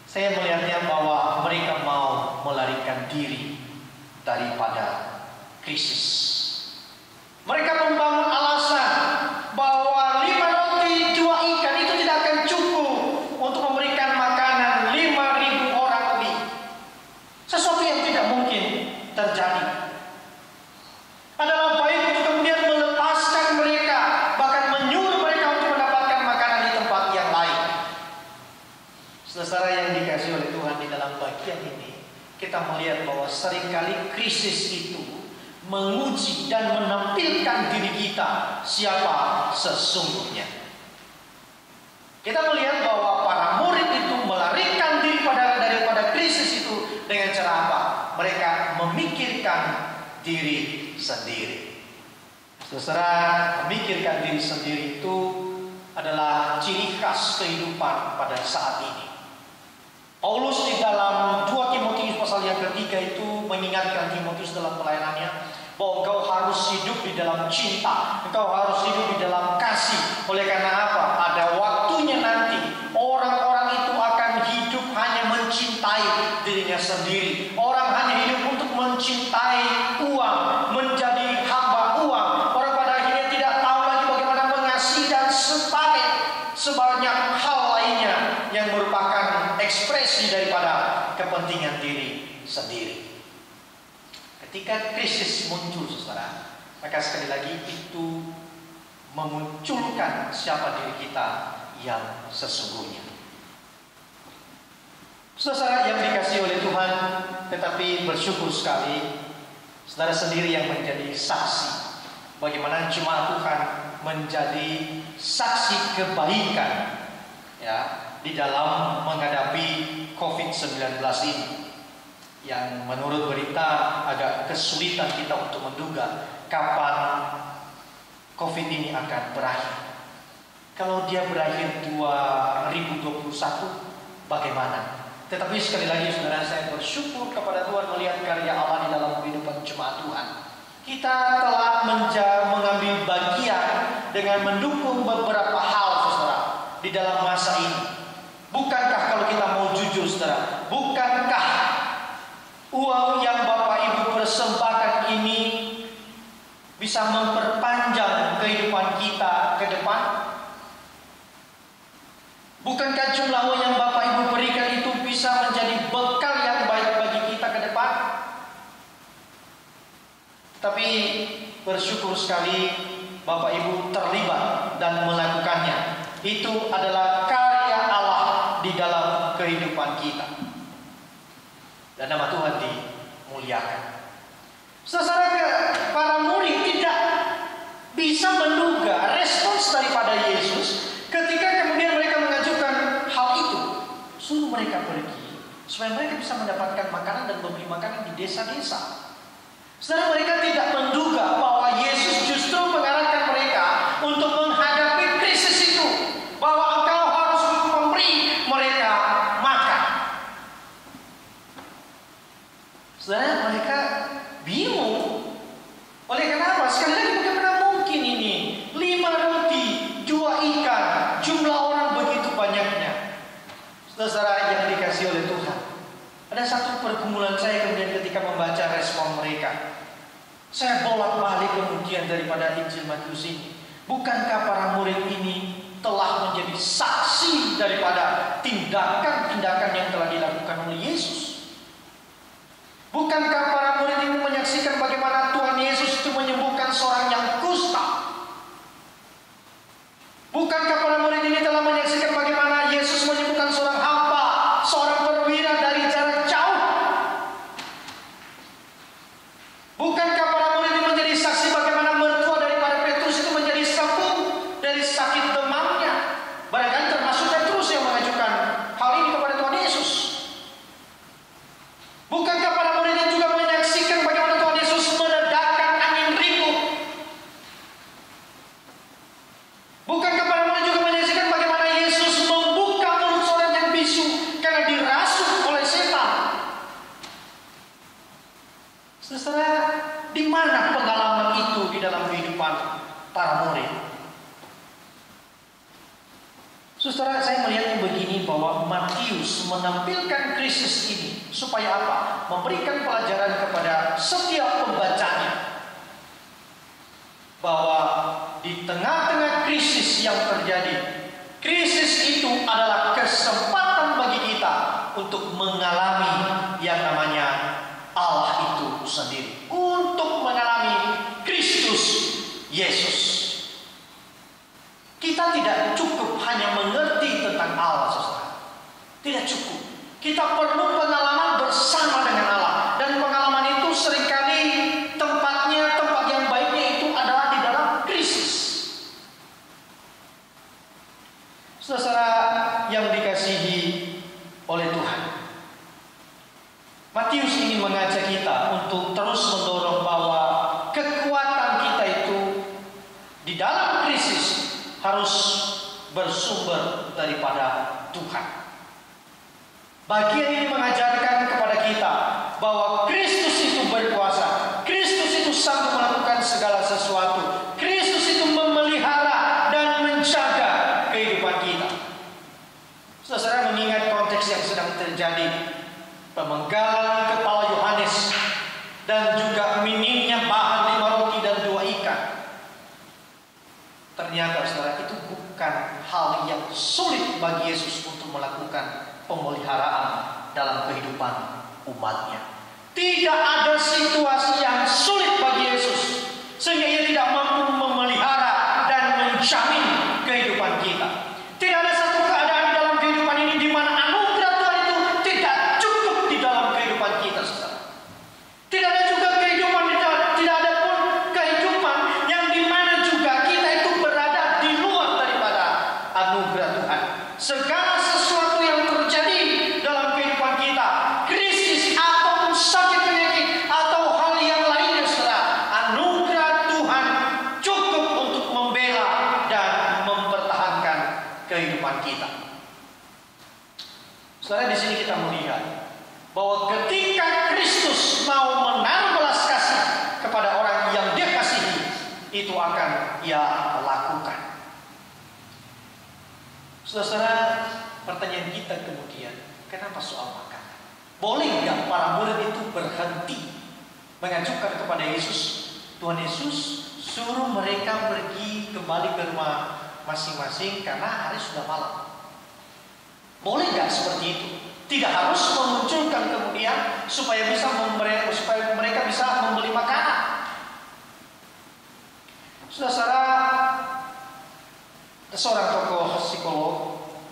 Saya melihatnya bahwa mereka mau melarikan diri daripada krisis. Mereka membangun alasan bahwa 5 roti 2 ikan itu tidak akan cukup untuk memberikan makanan 5.000 orang lebih. Sesuatu yang tidak mungkin terjadi. Adalah baik untuk kemudian melepaskan mereka, bahkan menyuruh mereka untuk mendapatkan makanan di tempat yang lain. Saudara yang dikasihi oleh Tuhan, di dalam bagian ini kita melihat bahwa seringkali krisis itu menguji dan menampilkan diri kita siapa sesungguhnya. Kita melihat bahwa para murid itu melarikan diri daripada krisis itu dengan cara apa? Mereka memikirkan diri sendiri. Saudara, memikirkan diri sendiri itu adalah ciri khas kehidupan pada saat ini. Paulus di dalam 2 Timotius pasal yang ketiga itu mengingatkan Timotius dalam pelayanannya bahwa engkau harus hidup di dalam cinta, engkau harus hidup di dalam kasih. Oleh karena apa? Ada waktunya nanti orang-orang itu akan hidup hanya mencintai dirinya sendiri. Orang hanya hidup untuk mencintai uang, menjadi hamba uang. Orang pada akhirnya tidak tahu lagi bagaimana mengasihi dan sebanyak hal lainnya yang merupakan ekspresi daripada kepentingan diri sendiri. Ketika krisis muncul, saudara, maka sekali lagi itu memunculkan siapa diri kita yang sesungguhnya. Saudara yang dikasihi oleh Tuhan, tetapi bersyukur sekali saudara sendiri yang menjadi saksi bagaimana jemaat Tuhan menjadi saksi kebaikan, ya, di dalam menghadapi COVID-19 ini, yang menurut berita agak kesulitan kita untuk menduga kapan COVID ini akan berakhir. Kalau dia berakhir 2021, bagaimana? Tetapi sekali lagi saudara, saya bersyukur kepada Tuhan melihat karya Allah di dalam kehidupan jemaat Tuhan. Kita telah mengambil bagian dengan mendukung beberapa hal, saudara, di dalam masa ini. Bukankah kalau kita mau jujur, saudara, bukankah uang yang Bapak Ibu persembahkan ini bisa memperpanjang kehidupan kita ke depan? Bukankah jumlah uang yang Bapak Ibu berikan itu bisa menjadi bekal yang baik bagi kita ke depan? Tapi bersyukur sekali Bapak Ibu terlibat dan melakukannya. Itu adalah dan nama Tuhan dimuliakan. Saudara, para murid tidak bisa menduga respons daripada Yesus ketika kemudian mereka mengajukan hal itu. Suruh mereka pergi supaya mereka bisa mendapatkan makanan dan membeli makanan di desa-desa. Saudara, mereka tidak menduga bahwa Yesus justru mengarahkan mereka untuk menghadapi krisis itu, bahwa engkau harus memberi mereka makan. Saudara, mereka bingung. Oleh karena apa? Sekali lagi, bagaimana mungkin ini 5 roti, 2 ikan, jumlah orang begitu banyaknya. Saudara yang dikasihi oleh Tuhan, ada satu pergumulan saya kemudian ketika membaca respon mereka. Saya bolak-balik kemudian daripada Injil Matius ini. Bukankah para murid ini telah menjadi saksi daripada tindakan-tindakan yang telah dilakukan oleh Yesus? Bukankah para murid ini menyaksikan bagaimana Tuhan Yesus itu menyembuhkan seorang yang kusta? Bukankah para murid ini telah menyaksikan bagaimana Yesus menyembuhkan seorang hamba, seorang perwira dari jarak jauh? Bukankah para murid ini menjadi saksi bagaimana mertua daripada Petrus itu menjadi sembuh dari sakit demamnya? Barangkali termasuk Petrus yang mengajukan hal ini kepada Tuhan Yesus. Bukankah para murid ini juga menyaksikan bagaimana Tuhan Yesus meredakan angin ribut? Bukankah para murid juga menyaksikan bagaimana Yesus membuka mulut seorang yang bisu karena dirasuk oleh setan? Saudara, di mana pengalaman itu di dalam kehidupan para murid? Saudara, saya melihatnya begini, bahwa Matius menampilkan krisis ini supaya apa? Memberikan pelajaran kepada setiap pembacanya bahwa di tengah-tengah krisis yang terjadi, krisis itu adalah kesempatan bagi kita untuk mengalami yang namanya Allah itu sendiri, untuk mengalami Kristus Yesus. Kita tidak cukup hanya mengerti tentang Allah, saudara. Tidak cukup. Kita perlu pengalaman bersama dengan Allah. Dan pengalaman itu seringkali tempat yang baiknya itu adalah di dalam krisis. Saudara yang dikasihi oleh Tuhan, Matius ini mengajak kita untuk terus mendorong bahwa kekuatan kita itu di dalam krisis harus bersumber daripada Tuhan. Bagian ini mengajarkan kepada kita bahwa Kristus itu berkuasa. Kristus itu sanggup melakukan segala sesuatu. Kristus itu memelihara dan menjaga kehidupan kita. Saudara mengingat konteks yang sedang terjadi, pemenggalan kepala Yohanes dan juga minimnya bahan 5 roti dan 2 ikan. Ternyata saudara, itu bukan hal yang sulit bagi Yesus untuk melakukan pemeliharaan dalam kehidupan umatnya. Tidak ada situasi yang sulit bagi Yesus sehingga Ia tidak mampu memelihara dan menjamin kehidupan kita. Tidak ada satu keadaan dalam kehidupan ini di mana anugerah Tuhan itu tidak cukup di dalam kehidupan kita, saudara. Tidak ada juga kehidupan, tidak ada pun kehidupan yang di mana juga kita itu berada di luar daripada anugerah Tuhan. Segala sesuatu yang terjadi dalam kehidupan kita, krisis ataupun sakit penyakit atau hal yang lainnya, saudara, anugerah Tuhan cukup untuk membela dan mempertahankan kehidupan kita. Saudara, di sini kita melihat bahwa ketika Kristus mau menaruh belas kasih kepada orang yang Dia kasihi, itu akan Ia lakukan. Saudara, pertanyaan kita kemudian, kenapa soal makan? Boleh nggak para murid itu berhenti mengajukan kepada Yesus? Tuhan Yesus suruh mereka pergi kembali ke rumah masing-masing karena hari sudah malam. Boleh nggak seperti itu? Tidak harus memunculkan kemudian supaya mereka bisa membeli makanan. Saudara, seorang tokoh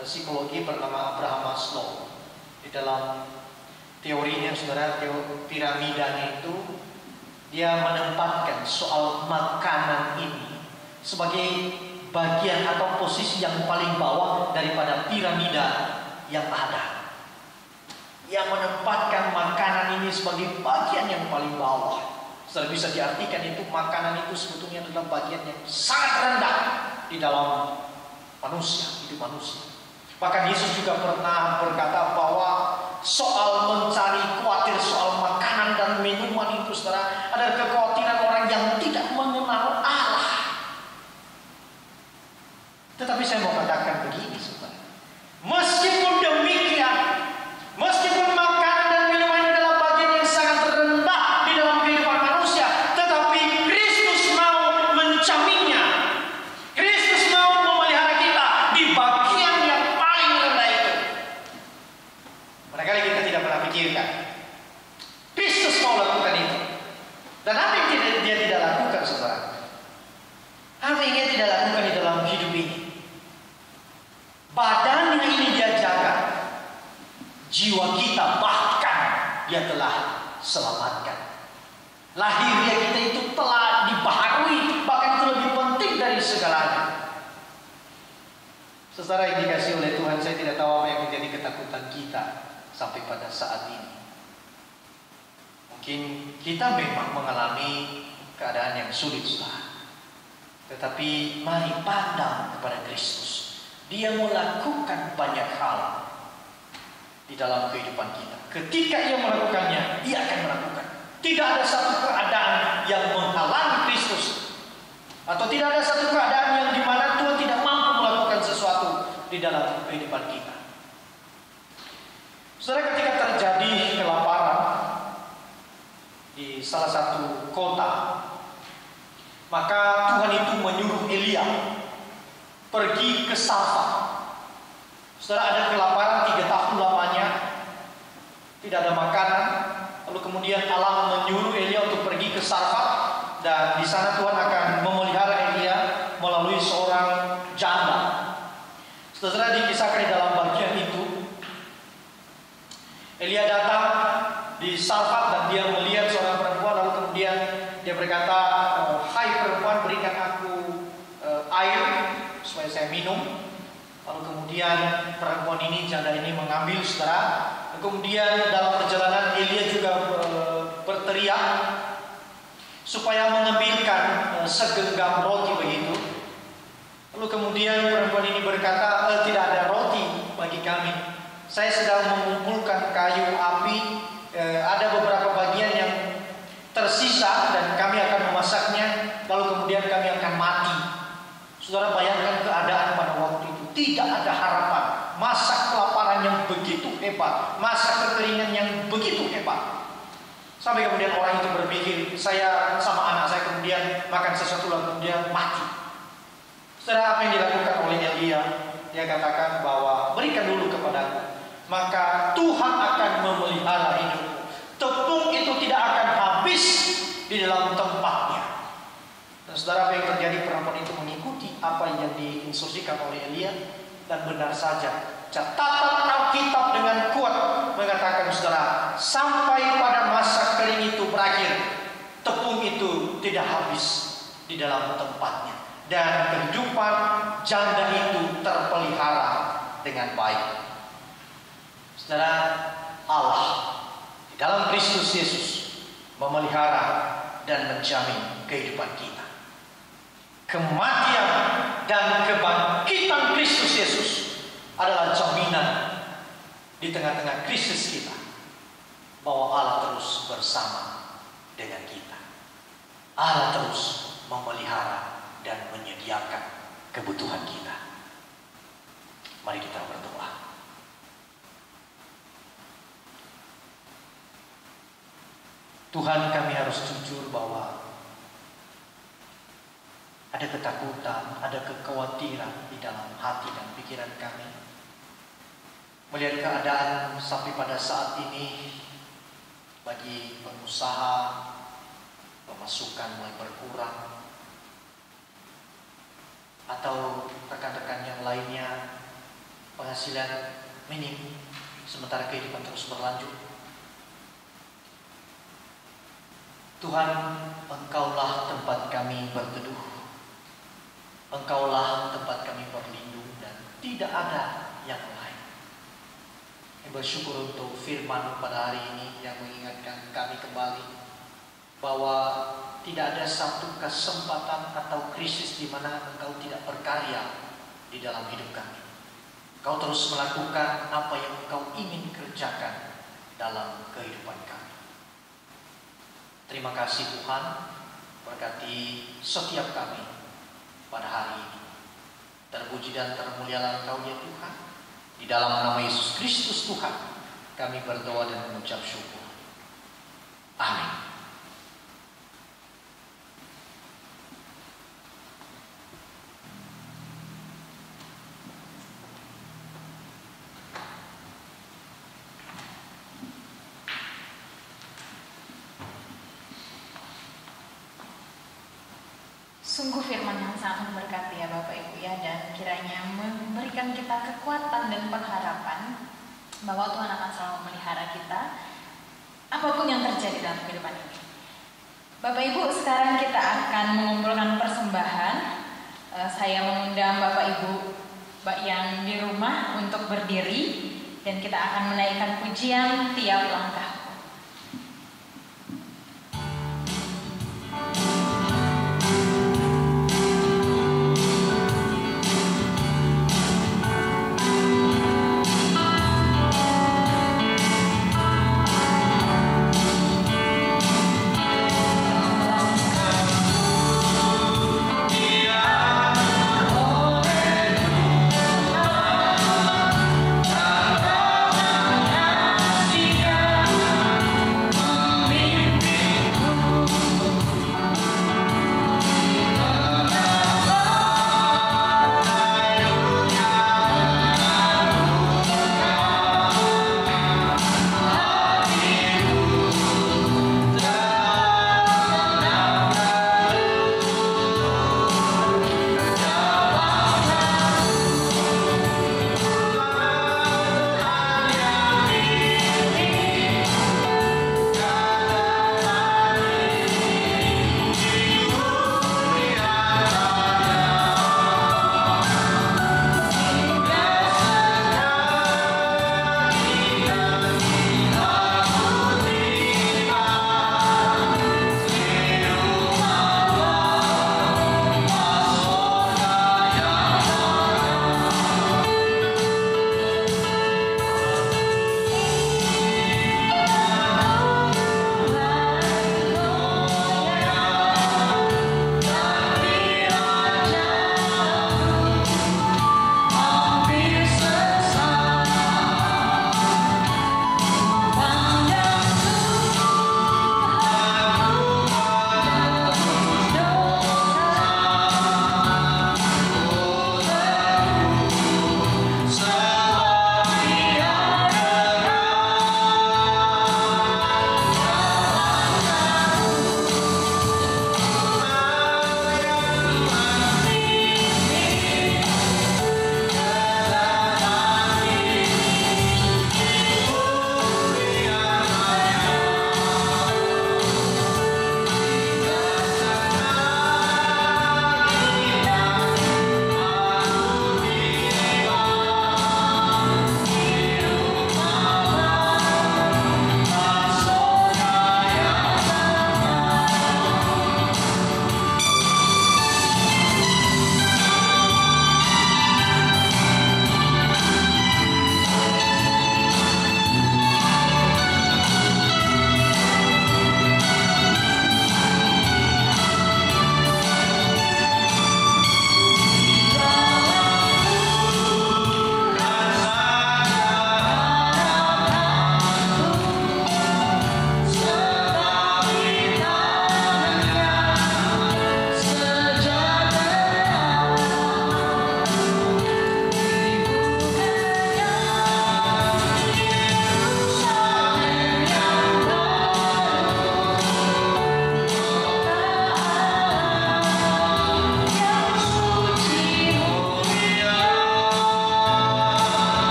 psikologi bernama Abraham Maslow di dalam Teorinya saudara, piramidanya itu dia menempatkan soal makanan ini sebagai bagian atau posisi yang paling bawah daripada piramida yang ada. Yang menempatkan makanan ini sebagai bagian yang paling bawah. Saudara, bisa diartikan itu makanan itu sebetulnya adalah bagian yang sangat rendah di dalam manusia, hidup manusia. Bahkan Yesus juga pernah berkata bahwa soal mencari khawatir soal makanan dan minuman itu saudara adalah kekhawatiran orang yang tidak mengenal Allah. Tetapi saya mau katakan begini saudara, meskipun demikian, meskipun makanan dan minuman adalah bagian yang sangat rendah di dalam kehidupan manusia, tetapi Kristus mau menjaminnya. Kristus mau memelihara kita di bagian yang paling rendah itu. Barangkali kita tidak pernah pikirkan Kristus mau lakukan itu. Dan apa yang dia tidak lakukan saudara? Apa yang dia tidak lakukan di dalam hidup ini? Badannya ini dia jaga, jiwa kita bahkan dia telah selamatkan. Lahirnya kita itu telah dibaharui, bahkan itu lebih penting dari segalanya. Saudara yang dikasihi oleh Tuhan, saya tidak tahu apa yang menjadi ketakutan kita sampai pada saat ini. Mungkin kita memang mengalami keadaan yang sulit saudara, tetapi mari pandang kepada Kristus. Dia melakukan banyak hal di dalam kehidupan kita. Ketika ia melakukannya, ia akan melakukan. Tidak ada satu keadaan yang menghalangi Kristus, atau tidak ada satu keadaan yang dimana Tuhan tidak mampu melakukan sesuatu di dalam kehidupan kita. Saudara, ketika terjadi kelaparan di salah satu kota, maka Tuhan itu menyuruh Elia pergi ke Sarfat. Saudara, ada kelaparan 3 tahun lamanya, tidak ada makanan. Lalu kemudian Allah menyuruh Elia untuk pergi ke Sarfat, dan di sana Tuhan akan memelihara Elia melalui seorang janda. Saudara, dikisahkan di dalam bagian itu, Elia datang di Sarfat dan dia melihat seorang perempuan. Lalu kemudian dia berkata, "Hai perempuan, berikan aku air supaya saya minum." Lalu kemudian perempuan ini, janda ini mengambil saudara. Kemudian dalam perjalanan Elia juga berteriak supaya mengambilkan segenggam roti begitu. Lalu kemudian perempuan ini berkata, "Tidak ada roti bagi kami. Saya sedang mengumpulkan kayu api, ada beberapa bagian yang tersisa dan kami akan memasaknya, lalu kemudian kami akan mati." Saudara, bayangkan keadaan pada waktu itu. Tidak ada harapan. Masa kelaparan yang begitu hebat, masa kekeringan yang begitu hebat. Sampai kemudian orang itu berpikir, saya sama anak saya kemudian makan sesuatu lalu kemudian mati. Saudara, apa yang dilakukan oleh Elia? Dia katakan bahwa berikan dulu kepadaku, maka Tuhan akan memelihara hidupmu. Tepung itu tidak akan habis di dalam tempatnya. Dan saudara, apa yang terjadi? Perempuan itu mengikuti apa yang diinstruksikan oleh Elia, dan benar saja. Catatan Alkitab dengan kuat mengatakan saudara, sampai pada masa kering itu berakhir, tepung itu tidak habis di dalam tempatnya, dan kehidupan janda itu terpelihara dengan baik. Saudara, Allah di dalam Kristus Yesus memelihara dan menjamin kehidupan kita. Kematian dan kebangkitan Kristus Yesus adalah jaminan di tengah-tengah krisis kita bahwa Allah terus bersama dengan kita. Allah terus memelihara dan menyediakan kebutuhan kita. Mari kita berdoa. Tuhan, kami harus jujur bahwa ada ketakutan, ada kekhawatiran di dalam hati dan pikiran kami. Melihat keadaan sampai pada saat ini, bagi pengusaha, pemasukan mulai berkurang, atau rekan-rekan yang lainnya penghasilan minim, sementara kehidupan terus berlanjut. Tuhan, Engkaulah tempat kami berteduh, Engkaulah tempat kami berlindung, dan tidak ada yang lain. Kami bersyukur untuk firman pada hari ini yang mengingatkan kami kembali bahwa tidak ada satu kesempatan atau krisis di mana Engkau tidak berkarya di dalam hidup kami. Engkau terus melakukan apa yang Engkau ingin kerjakan dalam kehidupan kami. Terima kasih Tuhan, berkati setiap kami pada hari ini. Terpuji dan termulialah Engkau ya Tuhan. Di dalam nama Yesus Kristus Tuhan, kami berdoa dan mengucap syukur. Amin. Sungguh firman yang sangat memberkati ya Bapak Ibu ya, dan kiranya memberikan kita kekuatan dan pengharapan bahwa Tuhan akan selalu memelihara kita apapun yang terjadi dalam kehidupan ini. Bapak Ibu, sekarang kita akan mengumpulkan persembahan. Saya mengundang Bapak Ibu yang di rumah untuk berdiri, dan kita akan menaikkan pujian tiap langkah. Kita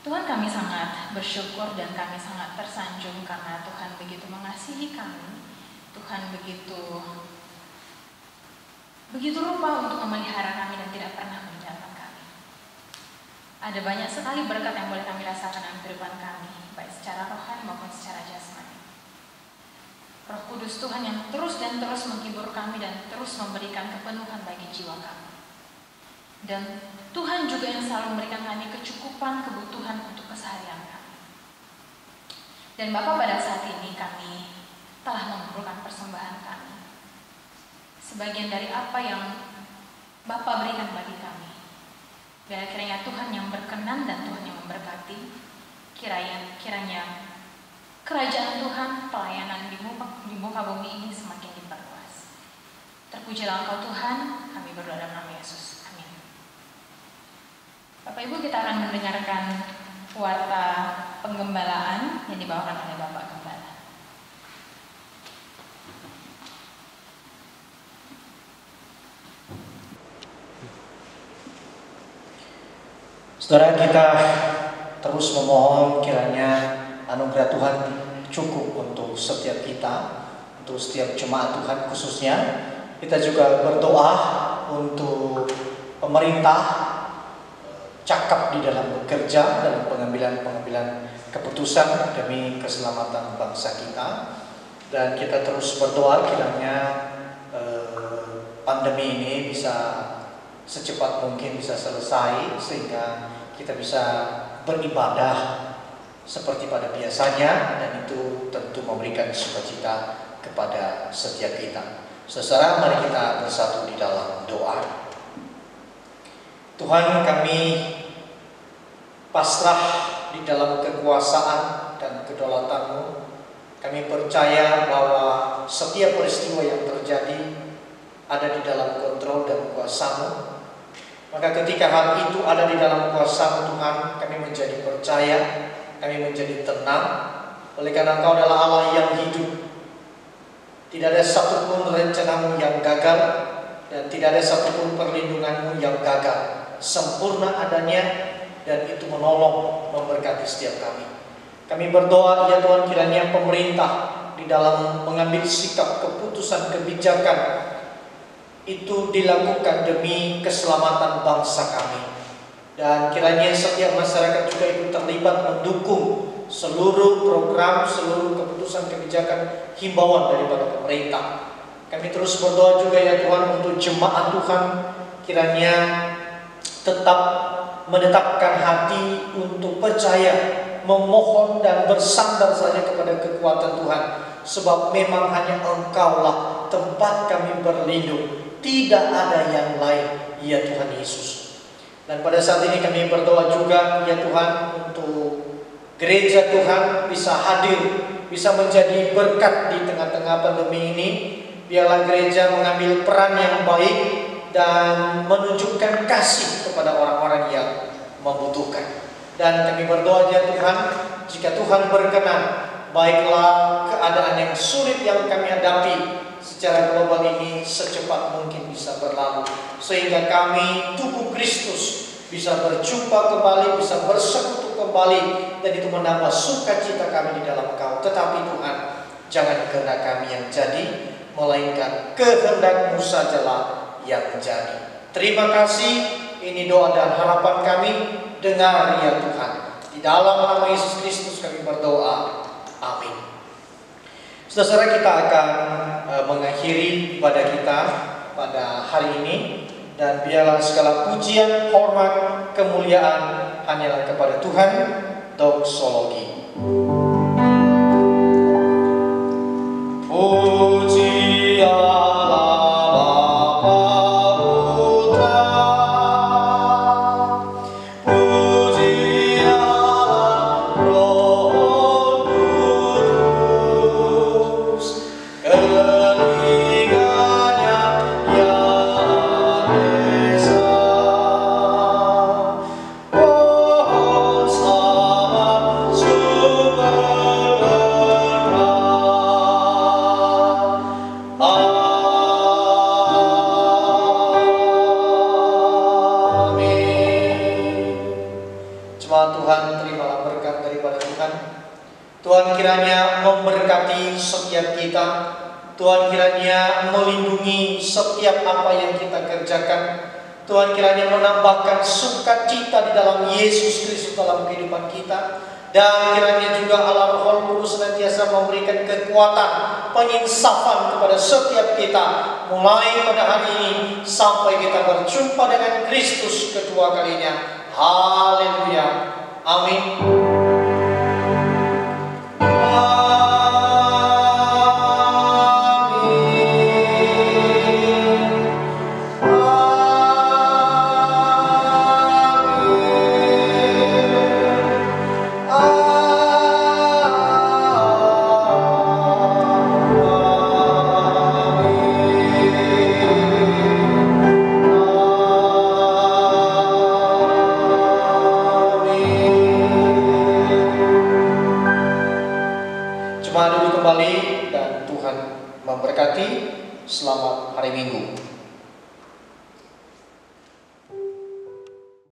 Tuhan, kami sangat bersyukur dan kami sangat tersanjung karena Tuhan begitu mengasihi kami. Tuhan begitu rupa untuk memelihara kami dan tidak pernah meninggalkan kami. Ada banyak sekali berkat yang boleh kami rasakan dalam kehidupan kami, baik secara rohani maupun secara jasmani. Roh Kudus Tuhan yang terus dan terus menghibur kami dan terus memberikan kepenuhan bagi jiwa kami. Dan Tuhan juga yang selalu memberikan kami kecukupan kebutuhan untuk keseharian kami. Dan Bapa, pada saat ini kami telah mengumpulkan persembahan kami. Sebagian dari apa yang Bapa berikan bagi kami. Biar kiranya Tuhan yang berkenan dan Tuhan yang memberkati. Kiranya kerajaan Tuhan, pelayanan di muka bumi ini semakin diperluas. Terpujilah Engkau Tuhan, kami berdoa dalam nama Yesus. Bapak Ibu, kita akan mendengarkan warta penggembalaan yang dibawakan oleh Bapak Gembala. Saudara, kita terus memohon kiranya anugerah Tuhan cukup untuk setiap kita, untuk setiap jemaat Tuhan khususnya. Kita juga berdoa untuk pemerintah cakap di dalam bekerja dalam pengambilan keputusan demi keselamatan bangsa kita, dan kita terus berdoa kiranya pandemi ini bisa secepat mungkin bisa selesai sehingga kita bisa beribadah seperti pada biasanya, dan itu tentu memberikan sukacita kepada setiap kita. Saudara, mari kita bersatu di dalam doa. Tuhan, kami pasrah di dalam kekuasaan dan kedaulatan-Mu. Kami percaya bahwa setiap peristiwa yang terjadi ada di dalam kontrol dan kuasa-Mu. Maka ketika hal itu ada di dalam kuasa-Mu Tuhan, kami menjadi percaya, kami menjadi tenang. Oleh karena Engkau adalah Allah yang hidup. Tidak ada satupun rencana-Mu yang gagal, dan tidak ada satupun perlindungan-Mu yang gagal. Sempurna adanya, dan itu menolong, memberkati setiap kami. Kami berdoa ya Tuhan, kiranya pemerintah di dalam mengambil sikap keputusan kebijakan itu dilakukan demi keselamatan bangsa kami. Dan kiranya setiap masyarakat juga ikut terlibat mendukung seluruh program, seluruh keputusan kebijakan himbauan daripada pemerintah. Kami terus berdoa juga ya Tuhan untuk jemaat Tuhan, kiranya tetap menetapkan hati untuk percaya, memohon dan bersandar saja kepada kekuatan Tuhan. Sebab memang hanya Engkaulah tempat kami berlindung, tidak ada yang lain, ya Tuhan Yesus. Dan pada saat ini kami berdoa juga ya Tuhan untuk gereja Tuhan bisa hadir, bisa menjadi berkat di tengah-tengah pandemi ini. Biarlah gereja mengambil peran yang baik dan menunjukkan kasih kepada orang-orang yang membutuhkan. Dan kami berdoa ya Tuhan, jika Tuhan berkenan, baiklah keadaan yang sulit yang kami hadapi secara global ini secepat mungkin bisa berlalu, sehingga kami tubuh Kristus bisa berjumpa kembali, bisa bersekutu kembali, dan itu menambah sukacita kami di dalam Engkau. Tetapi Tuhan, jangan kehendak kami yang jadi, melainkan kehendak-Mu sajalah yang menjadi. Terima kasih. Ini doa dan harapan kami. Dengar ya Tuhan. Di dalam nama Yesus Kristus kami berdoa. Amin. Saudara, kita akan mengakhiri ibadah kita pada hari ini, dan biarlah segala pujian, hormat, kemuliaan hanyalah kepada Tuhan. Doksologi. Puji Allah. Super Dan terimalah berkat daripada Tuhan. Tuhan kiranya memberkati setiap kita. Tuhan kiranya melindungi setiap apa yang kita kerjakan. Tuhan kiranya menambahkan sukacita di dalam Yesus Kristus dalam kehidupan kita. Dan kiranya juga Allah Roh Kudus senantiasa memberikan kekuatan, penginsafan kepada setiap kita, mulai pada hari ini sampai kita berjumpa dengan Kristus kedua kalinya. Haleluya. Amin. Mari kembali dan Tuhan memberkati. Selamat hari Minggu.